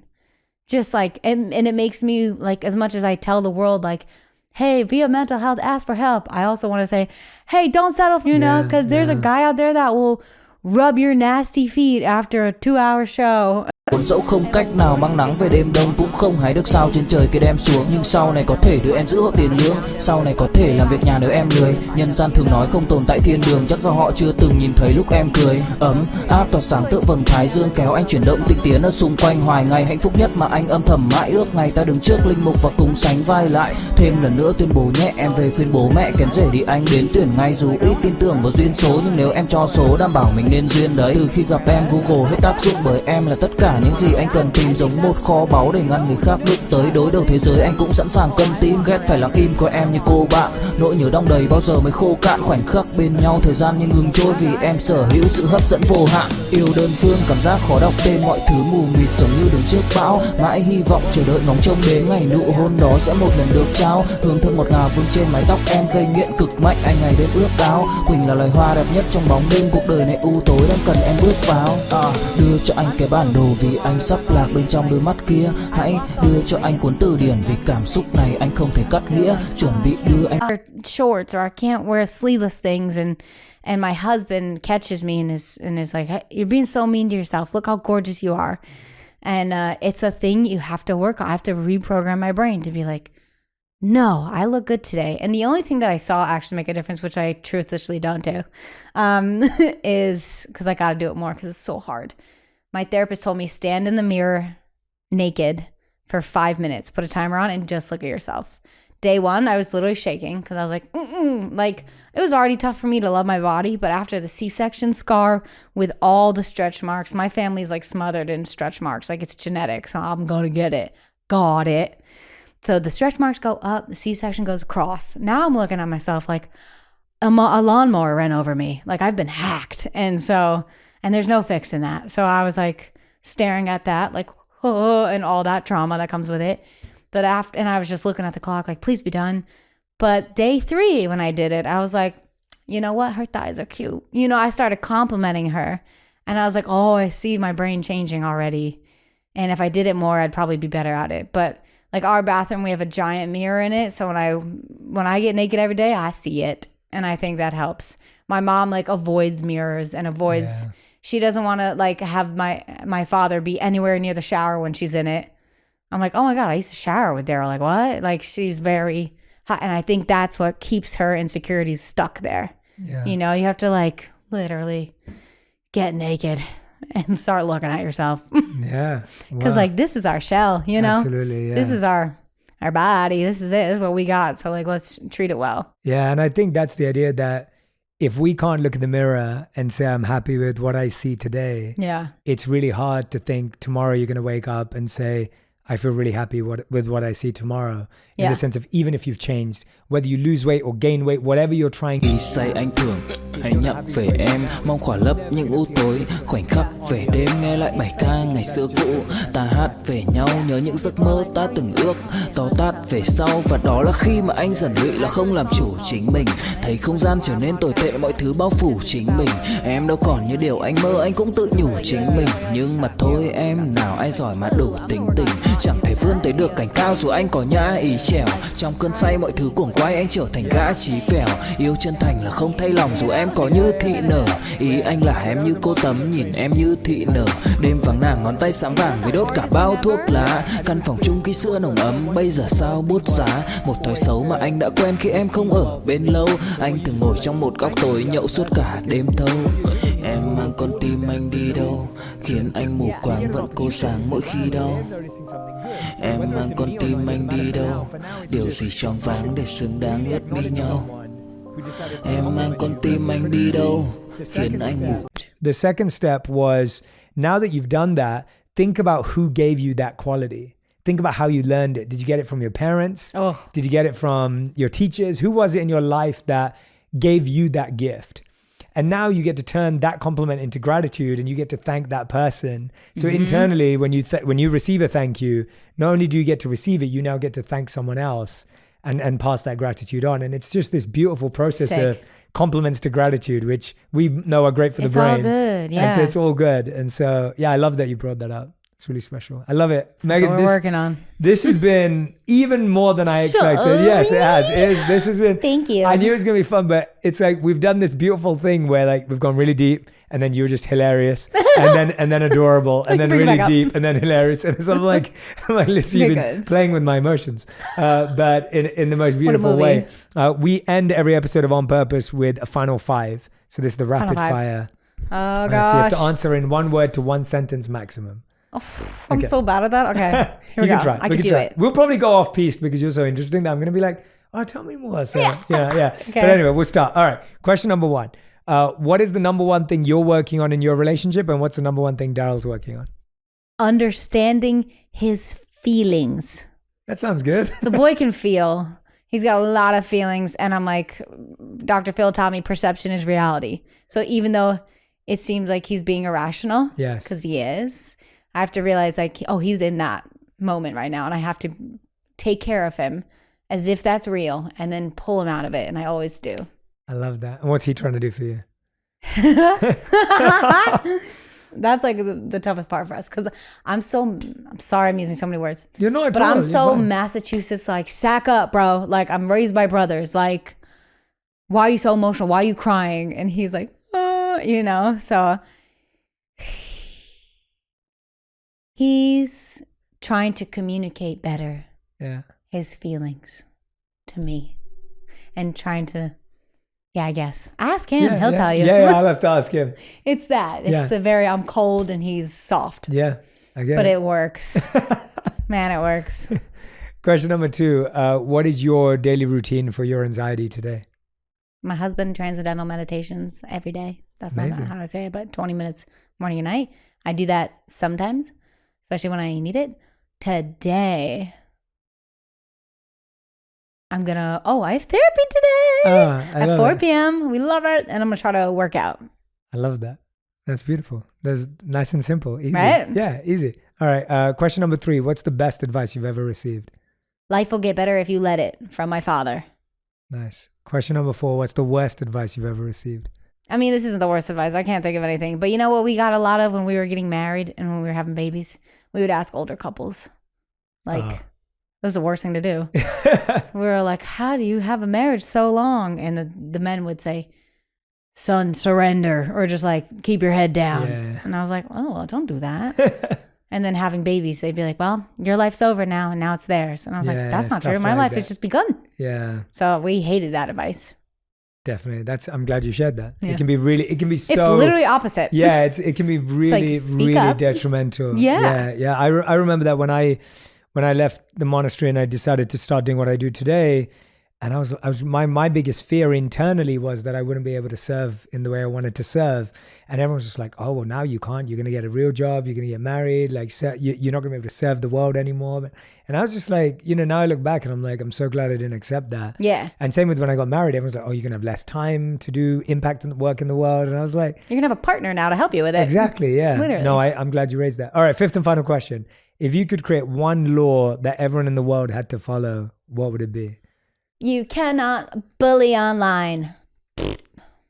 Just like, and it makes me like, as much as I tell the world like, hey, if you have mental health, ask for help. I also want to say, hey, don't settle, you know, because there's a guy out there that will rub your nasty feet after a 2-hour show. Buồn dẫu không cách nào mang nắng về đêm đông, cũng không hái được sao trên trời kia đem xuống. Nhưng sau này có thể đưa em giữ hộ tiền lương, sau này có thể làm việc nhà nếu em lười. Nhân gian thường nói không tồn tại thiên đường, chắc do họ chưa từng nhìn thấy lúc em cười. Ấm áp tỏa sáng tựa vầng thái dương, kéo anh chuyển động tinh tiến ở xung quanh hoài ngày. Hạnh phúc nhất mà anh âm thầm mãi ước, ngày ta đứng trước linh mục và cùng sánh vai lại. Thêm lần nữa tuyên bố nhẹ, em về khuyên bố mẹ kén rể đi anh đến tuyển ngay. Dù ít tin tưởng vào duyên số, nhưng nếu em cho số đảm bảo mình nên duyên đấy. Từ khi gặp em Google hết tác dụng, bởi em là tất cả những gì anh cần tìm, giống một kho báu để ngăn người khác bước tới. Đối đầu thế giới anh cũng sẵn sàng cân tim, ghét phải lặng im coi em như cô bạn. Nỗi nhớ đong đầy bao giờ mới khô cạn, khoảnh khắc bên nhau thời gian như ngừng trôi, vì em sở hữu sự hấp dẫn vô hạn. Yêu đơn phương cảm giác khó đọc tên, mọi thứ mù mịt giống như đường trước bão. Mãi hy vọng chờ đợi ngóng trông đến ngày nụ hôn đó sẽ một lần được trao. Hương thơm ngọt ngào vương trên mái tóc em, gây nghiện cực mạnh anh ngày đêm ước ao. Quỳnh là loài hoa đẹp nhất trong bóng đêm, cuộc đời này u tối đang cần em bước vào. Đưa cho anh cái bản đồ vì vì anh sắp lạc bên trong đôi mắt kia. Hãy đưa cho anh cuốn từ điển vì cảm xúc này anh không thể cắt nghĩa. Chuẩn bị đưa anh shorts, or I can't wear sleeveless things, and my husband catches me and is like, hey, you're being so mean to yourself. Look how gorgeous you are. And it's a thing you have to work on. I have to reprogram my brain to be like, no, I look good today. And the only thing that I saw actually make a difference, which I truthfully don't do, is because I got to do it more because it's so hard. My therapist told me stand in the mirror naked for 5 minutes, put a timer on, and just look at yourself. Day one, I was literally shaking because I was like, like it was already tough for me to love my body. But after the C-section scar with all the stretch marks, my family's like smothered in stretch marks. Like it's genetic. So I'm going to get it. Got it. So the stretch marks go up, the C-section goes across. Now I'm looking at myself like a lawnmower ran over me. Like I've been hacked. And there's no fixing that. So I was like staring at that, like, oh, and all that trauma that comes with it. But and I was just looking at the clock like, please be done. But day 3, when I did it, I was like, you know what? Her thighs are cute. You know, I started complimenting her. And I was like, oh, I see my brain changing already. And if I did it more, I'd probably be better at it. But like our bathroom, we have a giant mirror in it. So when I get naked every day, I see it. And I think that helps. My mom like avoids mirrors and avoids, she doesn't want to like have my father be anywhere near the shower when she's in it. I'm like, oh my God, I used to shower with Daryl. Like, what? Like, she's very hot. And I think that's what keeps her insecurities stuck there. Yeah. You know, you have to like literally get naked and start looking at yourself. Yeah. Because like, this is our shell, you know? Absolutely, yeah. This is our body. This is it. This is what we got. So like, let's treat it well. Yeah. And I think that's the idea that if we can't look in the mirror and say, I'm happy with what I see today. Yeah. It's really hard to think tomorrow you're going to wake up and say, I feel really happy with what I see tomorrow. In the sense of even if you've changed, whether you lose weight or gain weight, whatever you're trying to... Say anh thường hãy nhắc về em, mong khỏa lấp những u tối, khoảnh khắc về đêm nghe lại bài ca ngày xưa cũ. Ta hát về nhau nhớ những giấc mơ ta từng ước, to tát về sau và đó là khi mà anh dần lụy là không làm chủ chính mình. Thấy không gian trở nên tồi tệ, mọi thứ bao phủ chính mình. Em đâu còn như điều anh mơ, anh cũng tự nhủ chính mình. Nhưng mà thôi em, nào ai giỏi mà đủ tính tình. Chẳng thể vươn tới được cảnh cao dù anh có nhã ý trèo. Trong cơn say mọi thứ cuồng quay anh trở thành gã chí phèo. Yêu chân thành là không thay lòng dù em có như thị nở. Ý anh là em như cô tấm nhìn em như thị nở. Đêm vắng nàng ngón tay sáng vàng vì đốt cả bao thuốc lá. Căn phòng chung khi xưa nồng ấm bây giờ sao bút giá. Một thói xấu mà anh đã quen khi em không ở bên lâu. Anh thường ngồi trong một góc tối nhậu suốt cả đêm thâu. Em mang con tim anh đi đâu, khiến anh mù quáng vẫn cố sáng mỗi khi đau. Em mang con tim anh đi đâu, điều gì choáng váng để xứng đáng ướt mi nhau. Em mang con tim anh đi đâu, khiến anh mù. The second step was, now that you've done that, think about who gave you that quality. Think about how you learned it. Did you get it from your parents? Oh. Did you get it from your teachers? Who was it in your life that gave you that gift? And now you get to turn that compliment into gratitude and you get to thank that person. So internally, when you receive a thank you, not only do you get to receive it, you now get to thank someone else and pass that gratitude on. And it's just this beautiful process of compliments to gratitude, which we know are great for the brain. It's all good, yeah. And so it's all good. And so, yeah, I love that you brought that up. It's really special. I love it. Meghan, that's what we're working on. This has been even more than I expected. Yes, it has. This has been. Thank you. I knew it was going to be fun, but it's like we've done this beautiful thing where like we've gone really deep and then you were just hilarious and then adorable and then really deep and then hilarious. And so I'm like literally been playing with my emotions, but in the most beautiful way. We end every episode of On Purpose with a final 5. So this is the rapid fire. Oh, gosh. So you have to answer in 1 word to 1 sentence maximum. Oh, I'm so bad at that. Okay, here we go. Try. I can do it. We'll probably go off piste because you're so interesting that I'm going to be like, oh, tell me more. So yeah. Okay. But anyway, we'll start. All right. Question number 1. What is the number 1 thing you're working on in your relationship, and what's the number 1 thing Daryl's working on? Understanding his feelings. That sounds good. The boy can feel. He's got a lot of feelings, and I'm like, Dr. Phil taught me perception is reality. So even though it seems like he's being irrational, yes, because he is, I have to realize like, oh, he's in that moment right now, and I have to take care of him as if that's real and then pull him out of it. And I always do. I love that. And what's he trying to do for you? That's like the toughest part for us because I'm sorry I'm using so many words. You're not, but I'm so Massachusetts, like, sack up, bro. Like, I'm raised by brothers. Like, why are you so emotional? Why are you crying? And he's like, you know, so he's trying to communicate better his feelings to me and trying to, I guess. Ask him. He'll tell you. Yeah, I'll have to ask him. It's that. It's the very, I'm cold and he's soft. Yeah, I get it. But it works. Man, it works. Question number 2. What is your daily routine for your anxiety today? My husband, transcendental meditations every day. That's Amazing. Not how I say it, but 20 minutes morning and night. I do that sometimes, especially when I need it. Today, I'm going to, I have therapy today at 4 p.m. We love it. And I'm going to try to work out. I love that. That's beautiful. That's nice and simple. Easy. Right? Yeah, easy. All right. Question number 3. What's the best advice you've ever received? Life will get better if you let it, from my father. Nice. Question number 4. What's the worst advice you've ever received? I mean, this isn't the worst advice. I can't think of anything. But you know what we got a lot of when we were getting married and when we were having babies? We would ask older couples. Like, that was the worst thing to do. We were like, how do you have a marriage so long? And the men would say, son, surrender. Or just like, keep your head down. Yeah. And I was like, oh, well, don't do that. And then having babies, they'd be like, well, your life's over now and now it's theirs. And I was like, that's not true. My life has just begun. Yeah. So we hated that advice. Definitely. I'm glad you shared that. Yeah. It can be so. It's literally opposite. Yeah. It can be really, like, really detrimental. Yeah. Yeah. I remember that when I left the monastery and I decided to start doing what I do today, and my biggest fear internally was that I wouldn't be able to serve in the way I wanted to serve. And everyone's just like, oh, well, now you can't. You're going to get a real job. You're going to get married. Like, you're not going to be able to serve the world anymore. And I was just like, now I look back and I'm like, I'm so glad I didn't accept that. Yeah. And same with when I got married, everyone's like, oh, you're going to have less time to do impact and work in the world. And I was like, you're going to have a partner now to help you with it. Exactly. Yeah. Literally. No, I'm glad you raised that. All right. 5th and final question. If you could create one law that everyone in the world had to follow, what would it be? You cannot bully online.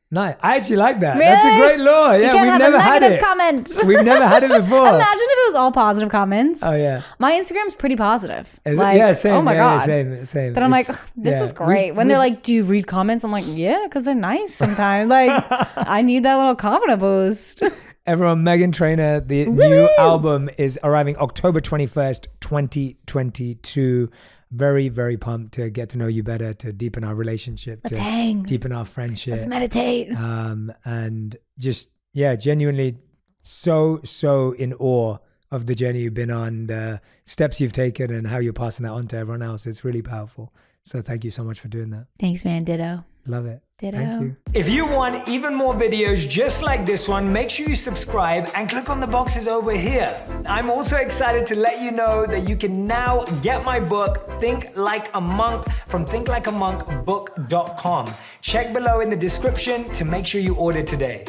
Nice. I actually like that. Really? That's a great law. Yeah, we've never had it. Comment. We've never had it before. Imagine if it was all positive comments. Oh yeah. My Instagram's pretty positive. Yeah, same. Oh my God. Same. But I'm like, this is great. When they're like, do you read comments? I'm like, yeah, because they're nice sometimes. Like, I need that little confidence boost. Everyone, Meghan Trainor, the new album is arriving October 21st, 2022. Very, very pumped to get to know you better, to deepen our relationship, Let's hang. Deepen our friendship. Let's meditate. And just, genuinely so in awe of the journey you've been on, the steps you've taken and how you're passing that on to everyone else. It's really powerful. So thank you so much for doing that. Thanks, man. Ditto. Love it. Ditto. Thank you. If you want even more videos just like this one, make sure you subscribe and click on the boxes over here. I'm also excited to let you know that you can now get my book, Think Like a Monk, from thinklikeamonkbook.com. Check below in the description to make sure you order today.